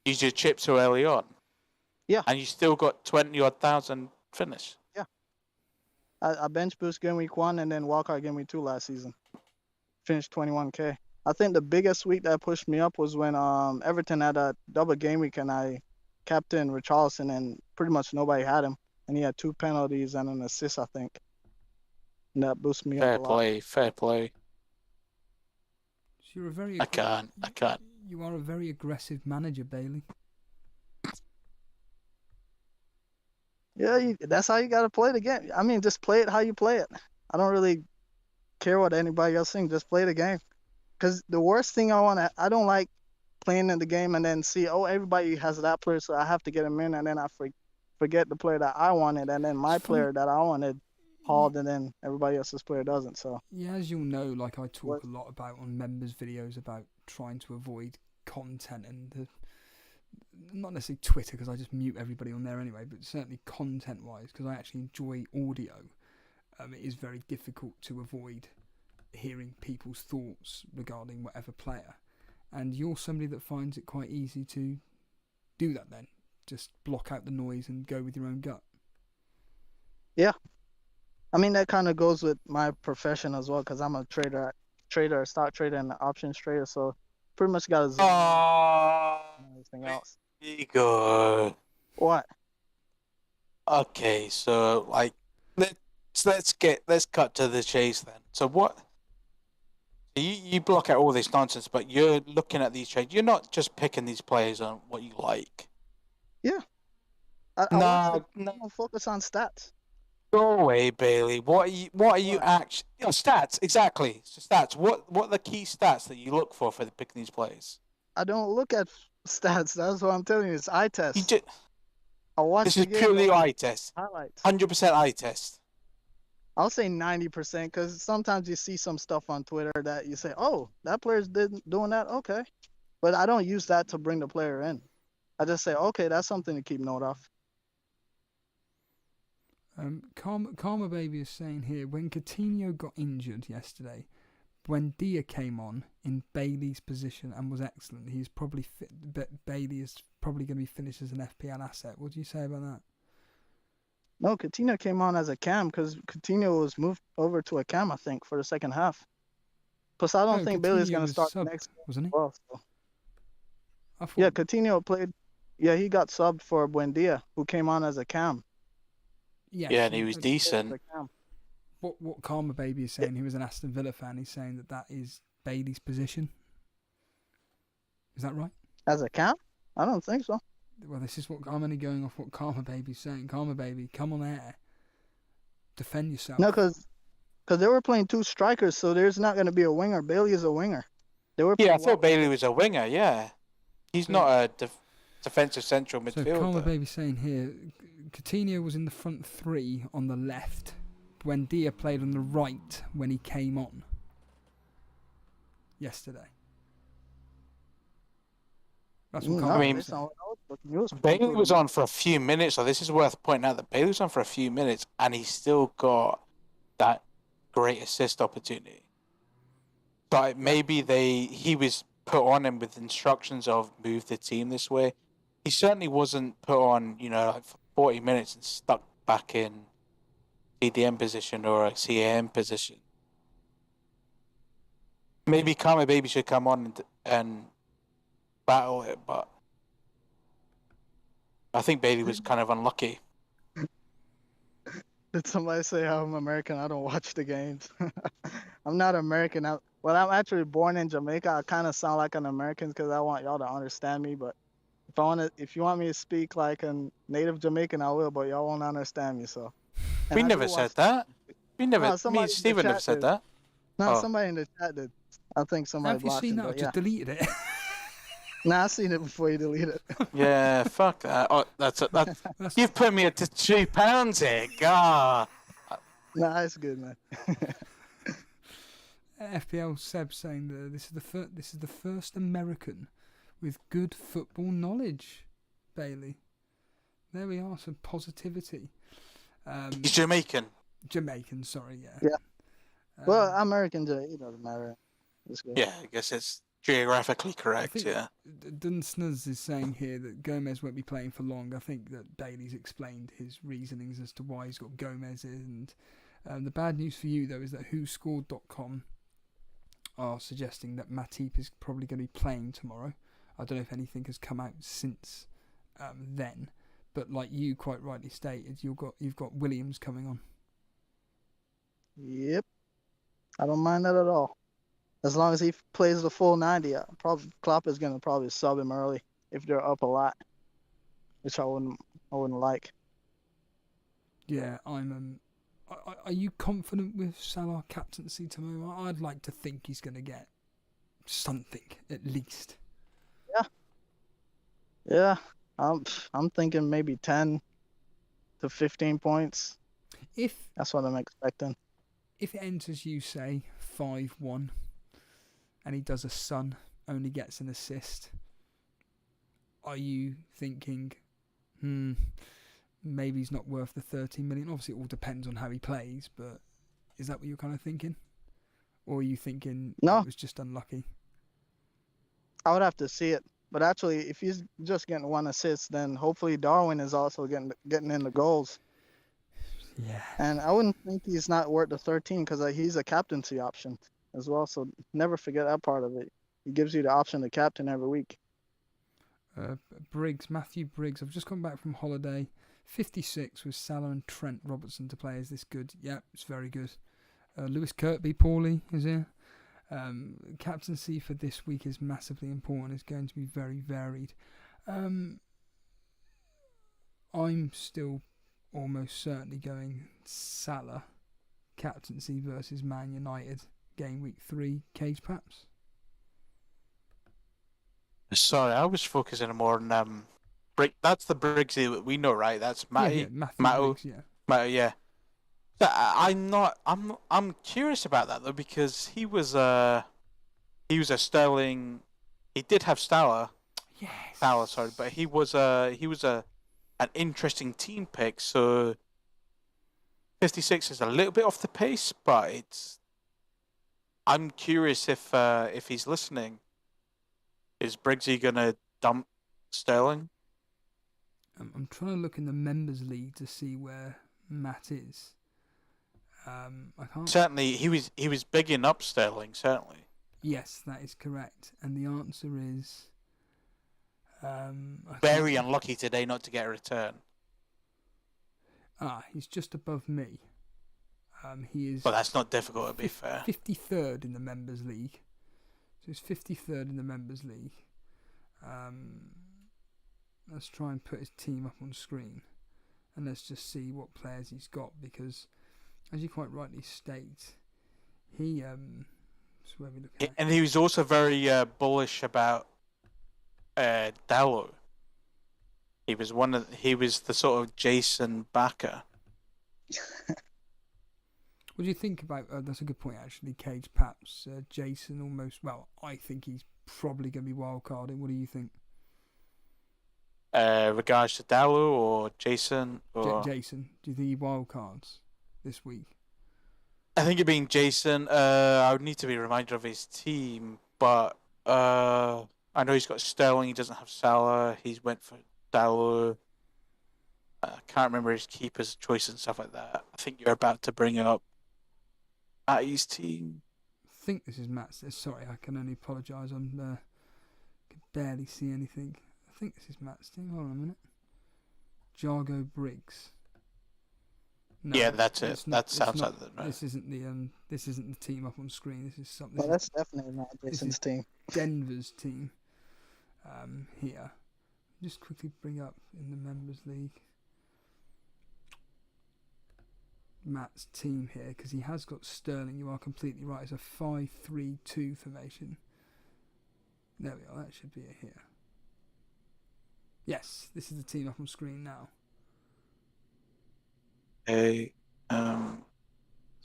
used your chips so early on? Yeah. And you still got 20-odd thousand finish. Yeah. I bench boost game week 1 and then wildcard game week 2 last season. Finished 21K. I think the biggest week that pushed me up was when Everton had a double game week and I captained Richarlison and pretty much nobody had him. And he had 2 penalties and an assist, I think. And that boosted me up a lot. Fair play. So you're a very. I can't. You are a very aggressive manager, Bailey. Yeah, that's how you got to play the game. I mean, just play it how you play it. I don't really care what anybody else thinks. Just play the game. Because the worst thing I don't like playing in the game and then see, oh, everybody has that player, so I have to get him in, and then I forget the player that I wanted, and then my It's funny. player that I wanted hauled, and then everybody else's player doesn't. So Yeah, as you'll know, like I talk a lot about on members' videos about trying to avoid content and not necessarily Twitter because I just mute everybody on there anyway, but certainly content-wise because I actually enjoy audio. It is very difficult to avoid hearing people's thoughts regarding whatever player, and you're somebody that finds it quite easy to do that. Then just block out the noise and go with your own gut. yeah, I mean that kind of goes with my profession as well because I'm a stock trader, and options trader. So pretty much got to zoom Oh, and everything else. good. What? Okay, so like let's cut to the chase then. So what? You block out all this nonsense, but you're looking at these trades. You're not just picking these players on what you like. I No, don't focus on stats. go away, Bailey. What are you What? actually? Stats, exactly. So stats. What are the key stats that you look for picking these players? I don't look at stats. That's what I'm telling you. It's eye You test. just, I watch this the is game. purely I watch eye test. highlights. 100% eye test. I'll say 90% because sometimes you see some stuff on Twitter that you say, oh, that player's doing that. Okay. But I don't use that to bring the player in. I just say, okay, that's something to keep note of. Karma Baby is saying here, when Coutinho got injured yesterday, when Dia came on in Bailey's position and was excellent, he's probably Bailey is probably going to be finished as an FPL asset. What do you say about that? No, Coutinho came on as a cam because Coutinho was moved over to a cam, I think, for the second half. Plus, I don't think Bailey's going to start the next game wasn't he? as well. So. I thought, Yeah, Coutinho played. Yeah, he got subbed for Buendia, who came on as a cam. yes, Yeah, and he was As decent. a cam. What Karma Baby is saying, he was an Aston Villa fan. He's saying that is Bailey's position. Is that right? As a cam? I don't think so. Well, this is what I'm only going off what Karma Baby's saying. Karma Baby, come on air. Defend yourself. No, because they were playing two strikers, so there's not going to be a winger. Bailey is a winger. They were. Yeah, I thought Bailey was a winger. Yeah, he's not a defensive central midfielder. So Karma Baby saying here, Coutinho was in the front three on the left when Dia played on the right when he came on yesterday. That's what Karma Baby said. Bailey was on for a few minutes, so this is worth pointing out that Bailey was on for a few minutes and he still got that great assist opportunity. But maybe he was put on him with instructions of move the team this way. He certainly wasn't put on, like for 40 minutes and stuck back in CDM position or a CAM position. Maybe Karma Baby should come on and battle it, but I think Bailey was kind of unlucky. Did somebody say I'm American? I don't watch the games. I'm not American. I'm actually born in Jamaica. I kind of sound like an American because I want y'all to understand me. But if you want me to speak like a native Jamaican, I will. But y'all won't understand me. So. We never said that. We never. Me and Steven never said that. No, somebody in the chat did. I think somebody Have you blocked seen it. that? I just deleted it. Nah, I seen it before you delete it. Yeah, fuck that. Oh, that's you've put me to £2 here. God. Nah, it's good, man. FPL Seb saying that this is the first American with good football knowledge. Bailey, there we are. Some positivity. He's Jamaican. Jamaican, sorry, yeah. Yeah. Well, American, it doesn't matter. It's good. Yeah, I guess it's geographically correct. Yeah. Dunsnuz is saying here that Gomez won't be playing for long. I think that Bailey's explained his reasonings as to why he's got Gomez in. And the bad news for you though is that WhoScored.com are suggesting that Matip is probably going to be playing tomorrow. I don't know if anything has come out since then, but like you quite rightly stated, you've got Williams coming on. Yep. I don't mind that at all. As long as he plays the full 90, Klopp is going to probably sub him early if they're up a lot, which I wouldn't like. Yeah, are you confident with Salah captaincy tomorrow? I'd like to think he's going to get something at least. Yeah, I'm thinking maybe 10 to 15 points. If That's what I'm expecting. it ends as you say 5-1, and he does a Son, only gets an assist, are you thinking, maybe he's not worth the 13 million? Obviously, it all depends on how he plays, but is that what you're kind of thinking? Or are you thinking No, it was just unlucky? I would have to see it. But actually, if he's just getting one assist, then hopefully Darwin is also getting in the goals. Yeah. And I wouldn't think he's not worth the 13 because he's a captaincy option as well. So never forget that part of it. He gives you the option to captain every week. Matthew Briggs. I've just come back from holiday. 56 with Salah and Trent Robertson to play. Is this good? Yeah, it's very good. Lewis Kirkby, Paulie is here. Captaincy for this week is massively important. It's going to be very varied. I'm still almost certainly going Salah captaincy versus Man United game week 3. Cage perhaps. Sorry, I was focusing more on That's the Briggsy that we know, right? That's Matty. Yeah, Matthew Briggs, yeah. Matty, yeah. I'm curious about that though because he was a Sterling. He did have Stour. Yes. Stour, sorry, but he was an interesting team pick. So 56 is a little bit off the pace, but I'm curious if he's listening. Is Briggsy gonna dump Sterling? I'm trying to look in the members league to see where Matt is. I can't. Certainly, he was bigging up Sterling. Certainly. Yes, that is correct, and the answer is. Very unlucky today not to get a return. He's just above me. He is. But that's not difficult, to be fair. 53rd in the members league. So he's 53rd in the members league. Let's try and put his team up on screen, and let's just see what players he's got because, as you quite rightly state, he that's where we look at. And he was also very bullish about Dallo. He was the sort of Jason backer. What do you think about? That's a good point, actually. Cage, perhaps Jason almost. Well, I think he's probably going to be wildcarding. What do you think? Regards to Dallo or Jason? Or... Jason, do you think he wildcards this week? I think it being Jason. I would need to be reminded of his team, but I know he's got Sterling. He doesn't have Salah. He's went for Dallo. I can't remember his keeper's choice and stuff like that. I think you're about to bring up Matty's team. I think this is Matt's. Sorry, I can only apologise. I can barely see anything. I think this is Matt's team. Hold on a minute. Jargo Briggs. No, yeah, that's it. Not, that sounds not, like that. This isn't the team up on screen. This is something. Well, that's definitely not Jason's team. Denver's team. Here. Just quickly bring up in the members league Matt's team here because he has got Sterling. You are completely right. It's a 5-3-2 formation. There we are. That should be it here. Yes, this is the team up on screen now. It's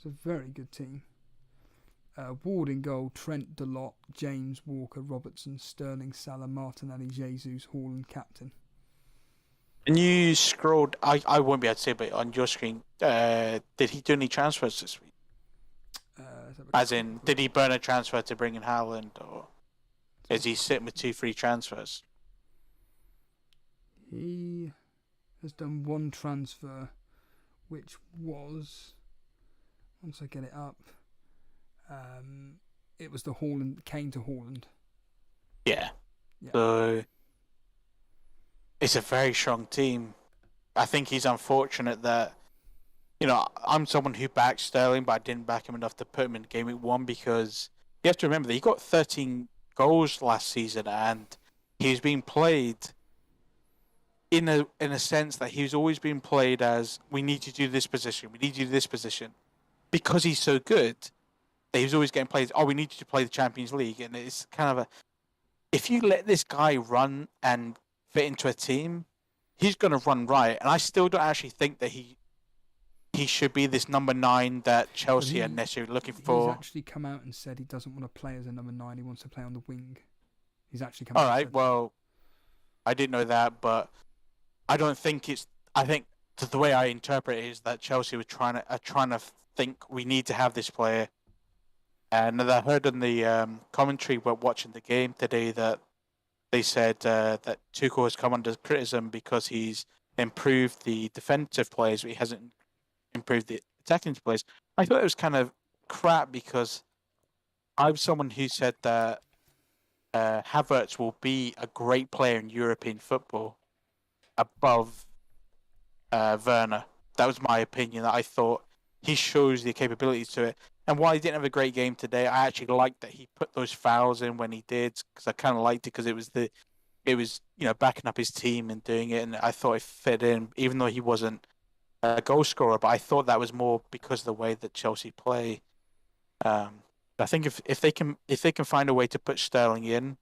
a very good team. Ward in goal, Trent, Delot, James, Walker, Robertson, Sterling, Salah, Martinelli, Jesus, Haaland, captain. And you scrolled, I won't be able to say, but on your screen, did he do any transfers this week? As in, did he burn a transfer to bring in Haaland, or is he sitting with 2 free transfers? He has done one transfer, which was, once I get it up, it was the Haaland, Kane to Haaland. Yeah. So it's a very strong team. I think he's unfortunate that, I'm someone who backed Sterling, but I didn't back him enough to put him in Gameweek 1 because you have to remember that he got 13 goals last season and he was being played in a sense that he's always been played as, we need to do this position, we need to do this position. Because he's so good, that he was always getting played, we need you to play the Champions League. And it's kind of if you let this guy run and fit into a team, he's going to run riot. And I still don't actually think that he should be this number 9 that Chelsea are necessarily looking for. He's actually come out and said he doesn't want to play as a number 9. He wants to play on the wing. He's actually come out. All right, well, I didn't know that, but I don't think it's. I think the way I interpret it is that Chelsea were trying to think we need to have this player. And I heard in the commentary while watching the game today that they said that Tuchel has come under criticism because he's improved the defensive plays, but he hasn't improved the attacking plays. I thought it was kind of crap because I'm someone who said that Havertz will be a great player in European football above Werner. That was my opinion. That I thought he shows the capabilities to it. And while he didn't have a great game today, I actually liked that he put those fouls in when he did, because I kind of liked it because it was backing up his team and doing it, and I thought it fit in, even though he wasn't a goal scorer. But I thought that was more because of the way that Chelsea play. I think if they can find a way to put Sterling in,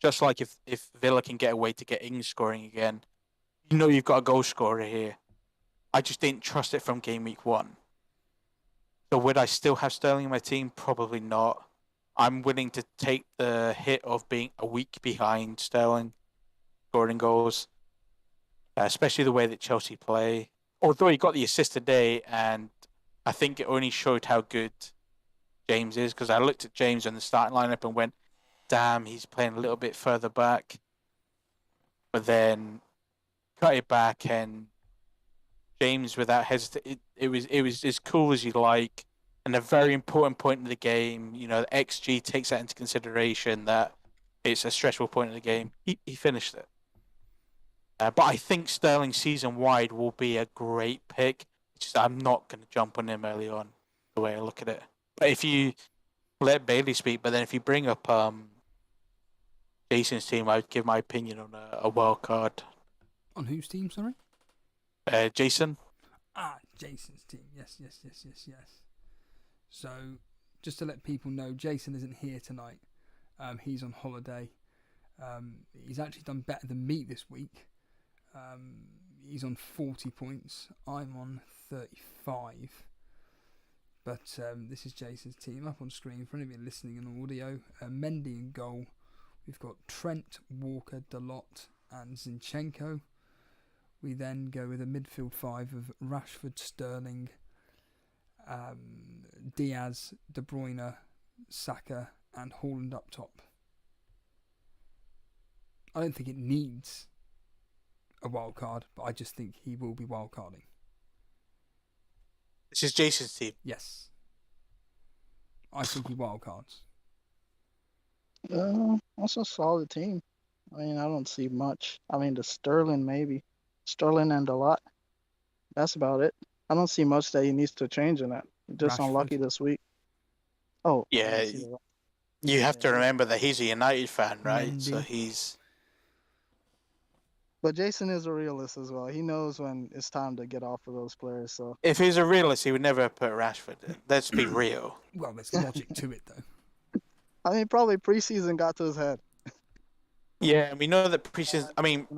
just like if Villa can get a way to get Ings scoring again, you've got a goal scorer here. I just didn't trust it from game week 1. So would I still have Sterling in my team? Probably not. I'm willing to take the hit of being a week behind Sterling scoring goals, especially the way that Chelsea play. Although he got the assist today, and I think it only showed how good James is, because I looked at James on the starting lineup and went, damn, he's playing a little bit further back. But then cut it back, and James, without hesitation, it was as cool as you like, and a very important point in the game. The XG takes that into consideration, that it's a stressful point in the game. He finished it. But I think Sterling season wide will be a great pick. Just I'm not going to jump on him early on, the way I look at it. But if you let Bailey speak, but then if you bring up Jason's team, I would give my opinion on a wild card. On whose team, sorry? Jason. Jason's team. Yes. So, just to let people know, Jason isn't here tonight. He's on holiday. He's actually done better than me this week. He's on 40 points. I'm on 35. But this is Jason's team up on screen for any of you listening in audio. Mendy in goal. We've got Trent, Walker, Dalot and Zinchenko. We then go with a midfield 5 of Rashford, Sterling, Diaz, De Bruyne, Saka and Haaland up top. I don't think it needs a wild card, but I just think he will be wild carding. This is Jason's team. Yes. I think he wild cards. That's a solid team. I mean, I don't see much. I mean, the Sterling maybe. Sterling and a lot. That's about it. I don't see much that he needs to change in that. Just Rashford. unlucky this week. Oh. Yeah. You have to remember that he's a United fan, right? Mendy. So he's... But Jason is a realist as well. He knows when it's time to get off of those players. So If he's a realist, he would never put Rashford in. Let's be real. Well, there's logic to it, though. I mean, probably preseason got to his head. Yeah, and we know that preseason... I mean,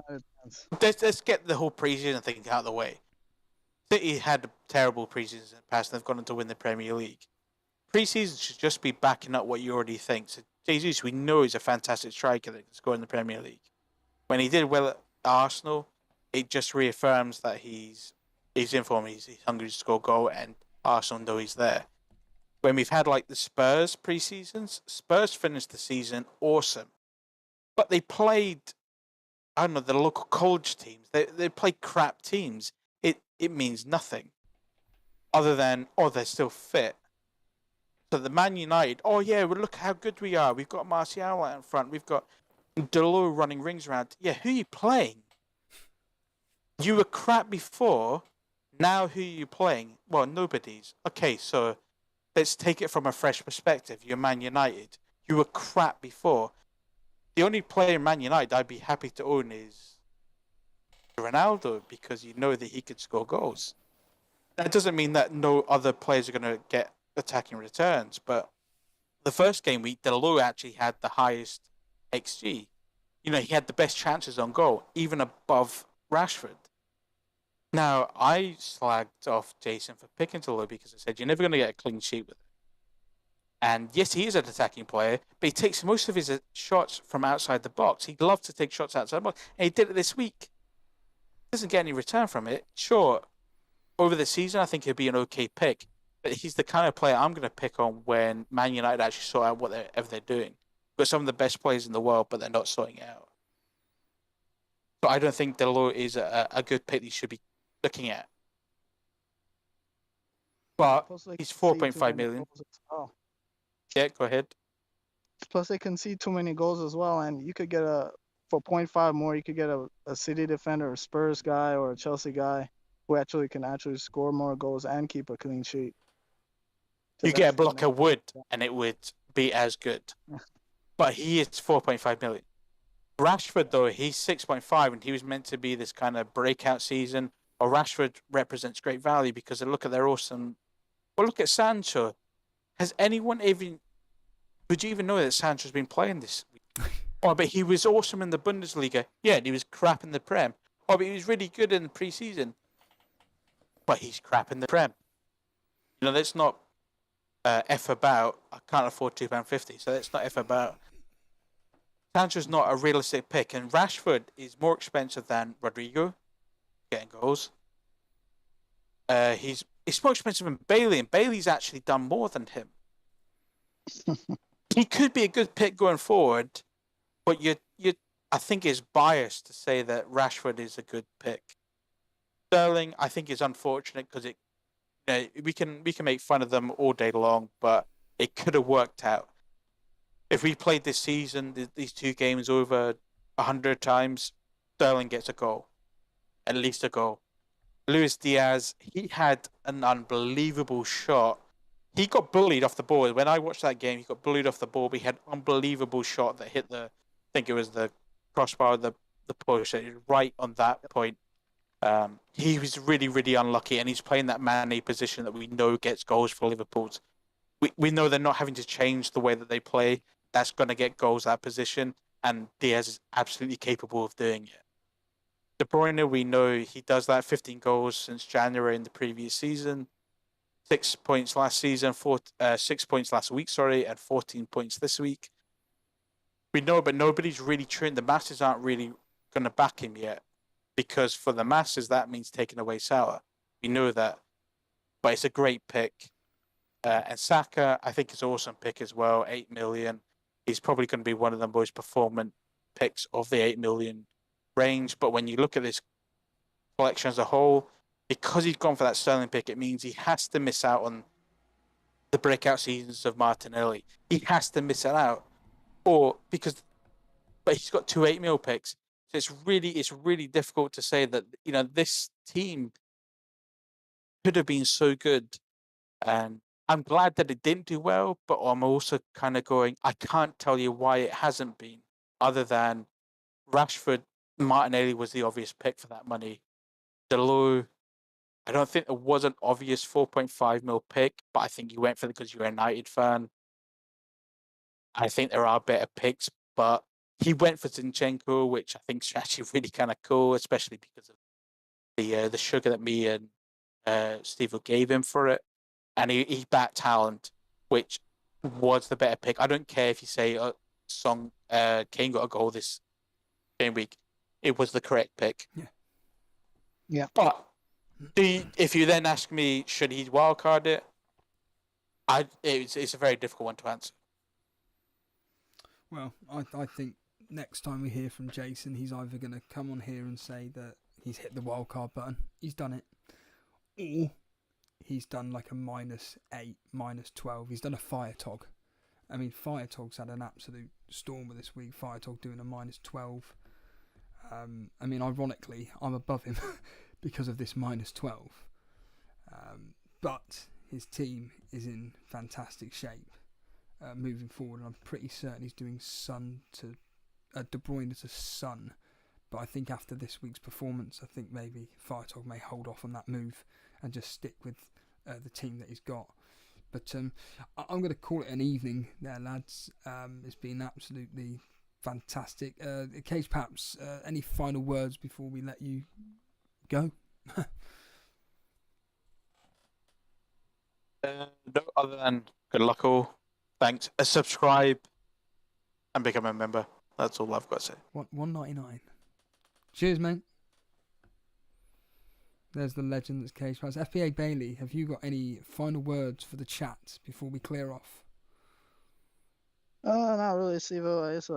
let's get the whole preseason thing out of the way. City had a terrible preseason in the past, and they've gone on to win the Premier League. Preseason should just be backing up what you already think. So Jesus, we know he's a fantastic striker that can score in the Premier League. When he did well at Arsenal, it just reaffirms that he's in form, he's hungry to score a goal, and Arsenal know he's there. When we've had like the Spurs pre-seasons, Spurs finished the season awesome. But they played, I don't know, the local college teams. They played crap teams. It means nothing. Other than, they're still fit. So the Man United, well, look how good we are. We've got Martial out in front. We've got Delors running rings around. Yeah, who are you playing? You were crap before. Now who are you playing? Well, nobody's. Okay, so let's take it from a fresh perspective. You're Man United. You were crap before. The only player in Man United I'd be happy to own is Ronaldo, because you know that he could score goals. That doesn't mean that no other players are going to get attacking returns, but the first game week, Delors actually had the highest XG. he had the best chances on goal, even above Rashford. Now, I slagged off Jason for picking Tolo because I said you're never going to get a clean sheet with it. And yes, he is an attacking player, but he takes most of his shots from outside the box. He loves to take shots outside the box, and he did it this week. Doesn't get any return from it. Sure, over the season, I think he'll be an okay pick, but he's the kind of player I'm going to pick on when Man United actually sort out whatever they're doing. Got some of the best players in the world, but they're not sorting it out. So I don't think Delo is a good pick that you should be looking at. But he's 4.5 million. Yeah, go ahead. Plus, they concede too many goals as well, and you could get for 0.5 more, you could get a City defender, a Spurs guy, or a Chelsea guy who can score more goals and keep a clean sheet. You get a block of Wood, and it would be as good. But he is 4.5 million. Rashford, though, he's 6.5, and he was meant to be this kind of breakout season. Or Rashford represents great value because they look at their awesome. Well, look at Sancho. Has anyone even? Would you even know that Sancho's been playing this week? Oh, but he was awesome in the Bundesliga. Yeah, and he was crap in the Prem. Oh, but he was really good in the preseason. But he's crap in the Prem. Let's not F about. I can't afford £2.50, so let's not F about. Sancho's not a realistic pick, and Rashford is more expensive than Rodrigo, getting goals. It's more expensive than Bailey, and Bailey's actually done more than him. He could be a good pick going forward, but I think it's biased to say that Rashford is a good pick. Sterling, I think, is unfortunate because we can make fun of them all day long, but it could have worked out. If we played this season, these two games over 100 times, Sterling gets a goal, at least a goal. Luis Diaz, he had an unbelievable shot. He got bullied off the ball. When I watched that game, he got bullied off the ball, but he had an unbelievable shot that hit I think it was the crossbar, the post, right on that point. He was really, really unlucky, and he's playing that Mane position that we know gets goals for Liverpool. We know they're not having to change the way that they play. That's going to get goals, that position, and Diaz is absolutely capable of doing it. De Bruyne, we know he does that, 15 goals since January in the previous season, 6 points last season, 6 points last week, and 14 points this week. We know, but nobody's really trained. The masses aren't really going to back him yet, because for the masses, that means taking away Salah. We know that, but it's a great pick. And Saka, I think, is an awesome pick as well, 8 million. He's probably going to be one of the most performant picks of the 8 million range. But when you look at this collection as a whole, because he's gone for that Sterling pick, it means he has to miss out on the breakout seasons of Martinelli. He has to miss it out. But he's got 2 8 mil picks. So it's really difficult to say that, this team could have been so good. And I'm glad that it didn't do well, but I'm also kind of going, I can't tell you why it hasn't been, other than Rashford, Martinelli was the obvious pick for that money. Delo, I don't think it was an obvious 4.5 mil pick, but I think you went for it because you're a United fan. I think there are better picks, but he went for Zinchenko, which I think is actually really kind of cool, especially because of the sugar that me and Steve gave him for it. And he backed Haaland, which was the better pick. I don't care if you say Kane got a goal this game week. It was the correct pick. Yeah. But if you then ask me, should he wildcard it? It's a very difficult one to answer. Well, I think next time we hear from Jason, he's either going to come on here and say that he's hit the wildcard button, he's done it, or he's done like a -8, -12. He's done a Fire Tog. I mean, Fire Tog's had an absolute stormer this week. Fire Tog doing a -12. I mean, ironically, I'm above him because of this -12. But his team is in fantastic shape moving forward. And I'm pretty certain he's doing Son to De Bruyne to Son. But I think after this week's performance, I think maybe Fire Tog may hold off on that move and just stick with the team that he's got. But I'm going to call it an evening there, lads. It's been absolutely fantastic. Cage, perhaps any final words before we let you go? No, other than good luck all. Thanks. Subscribe and become a member. That's all I've got to say. $1.99. Cheers, mate. There's the legend that's Cage Pass. FPL Bailey, have you got any final words for the chat before we clear off? Not really, Sivo. It's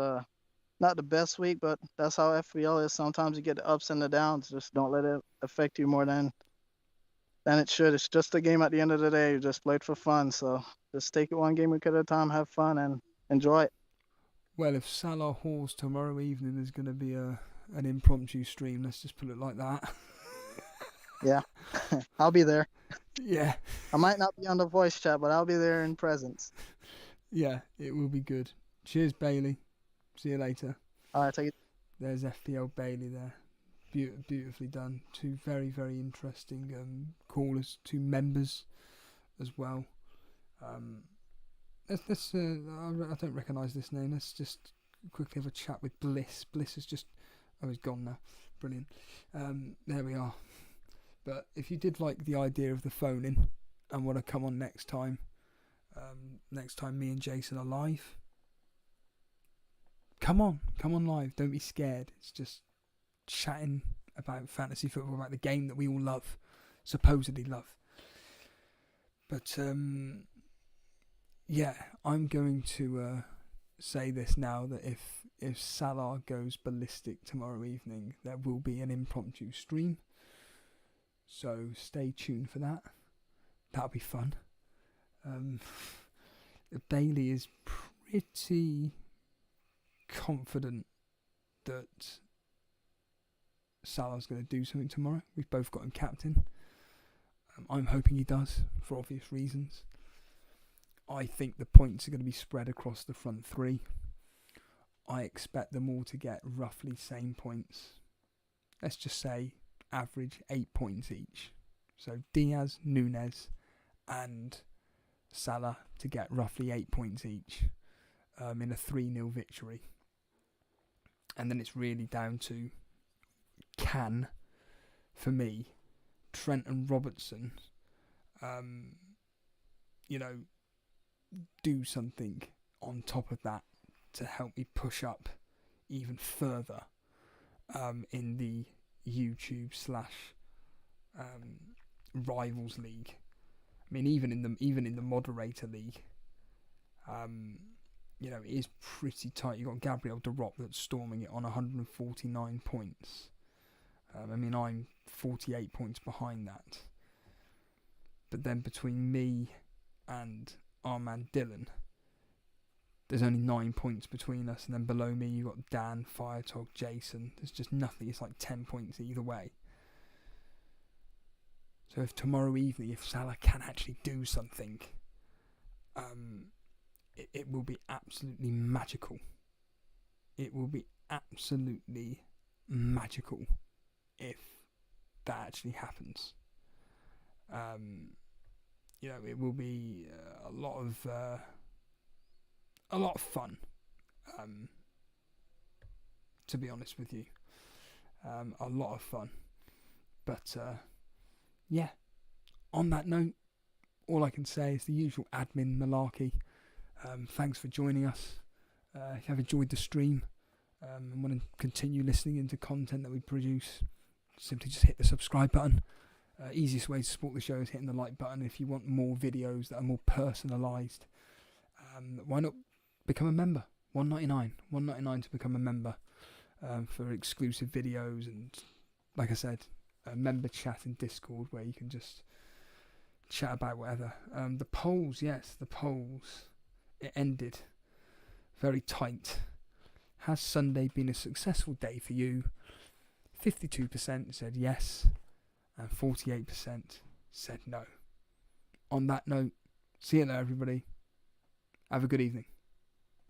not the best week, but that's how FPL is. Sometimes you get the ups and the downs. Just don't let it affect you more than it should. It's just a game at the end of the day. You just play it for fun. So just take it one game week at a time, have fun, and enjoy it. Well, if Salah Halls tomorrow evening, there's going to be an impromptu stream. Let's just put it like that. Yeah, I'll be there. Yeah. I might not be on the voice chat, but I'll be there in presence. Yeah, it will be good. Cheers, Bailey. See you later. All right, take it. There's FPL Bailey there. Beautifully done. Two very, very interesting callers, two members as well. I don't recognise this name. Let's just quickly have a chat with Bliss. Bliss is just... Oh, he's gone now. Brilliant. There we are. But if you did like the idea of the phone-in and want to come on next time me and Jason are live, come on live. Don't be scared. It's just chatting about fantasy football, about the game that we all love, supposedly love. But yeah, I'm going to say this now, that if Salah goes ballistic tomorrow evening, there will be an impromptu stream. So stay tuned for that. That'll be fun. Bailey is pretty confident that Salah's going to do something tomorrow. We've both got him captain. I'm hoping he does, for obvious reasons. I think the points are going to be spread across the front three. I expect them all to get roughly same points. Let's just say average 8 points each. So Diaz, Nunez and Salah to get roughly 8 points each in a 3-0 victory. And then it's really down to, can, for me, Trent and Robertson, do something on top of that to help me push up even further in the YouTube / Rivals League. I mean, even in the moderator league, it is pretty tight. You've got Gabriel Derop that's storming it on 149 points. I mean, I'm 48 points behind that. But then between me and our man Dylan, there's only 9 points between us. And then below me, you've got Dan, Firetog, Jason. There's just nothing. It's like 10 points either way. So if tomorrow evening, if Salah can actually do something, it will be absolutely magical. It will be absolutely magical if that actually happens. It will be a lot of fun. To be honest with you, a lot of fun. But yeah, on that note, all I can say is the usual admin malarkey. Thanks for joining us. If you have enjoyed the stream and want to continue listening into content that we produce, simply just hit the subscribe button. Easiest way to support the show is hitting the like button. If you want more videos that are more personalised, why not become a member? $1.99 to become a member for exclusive videos and, like I said, a member chat in Discord where you can just chat about whatever. The polls, it ended very tight. Has Sunday been a successful day for you? 52% said yes and 48% said no. On that note, see you there, everybody. Have a good evening.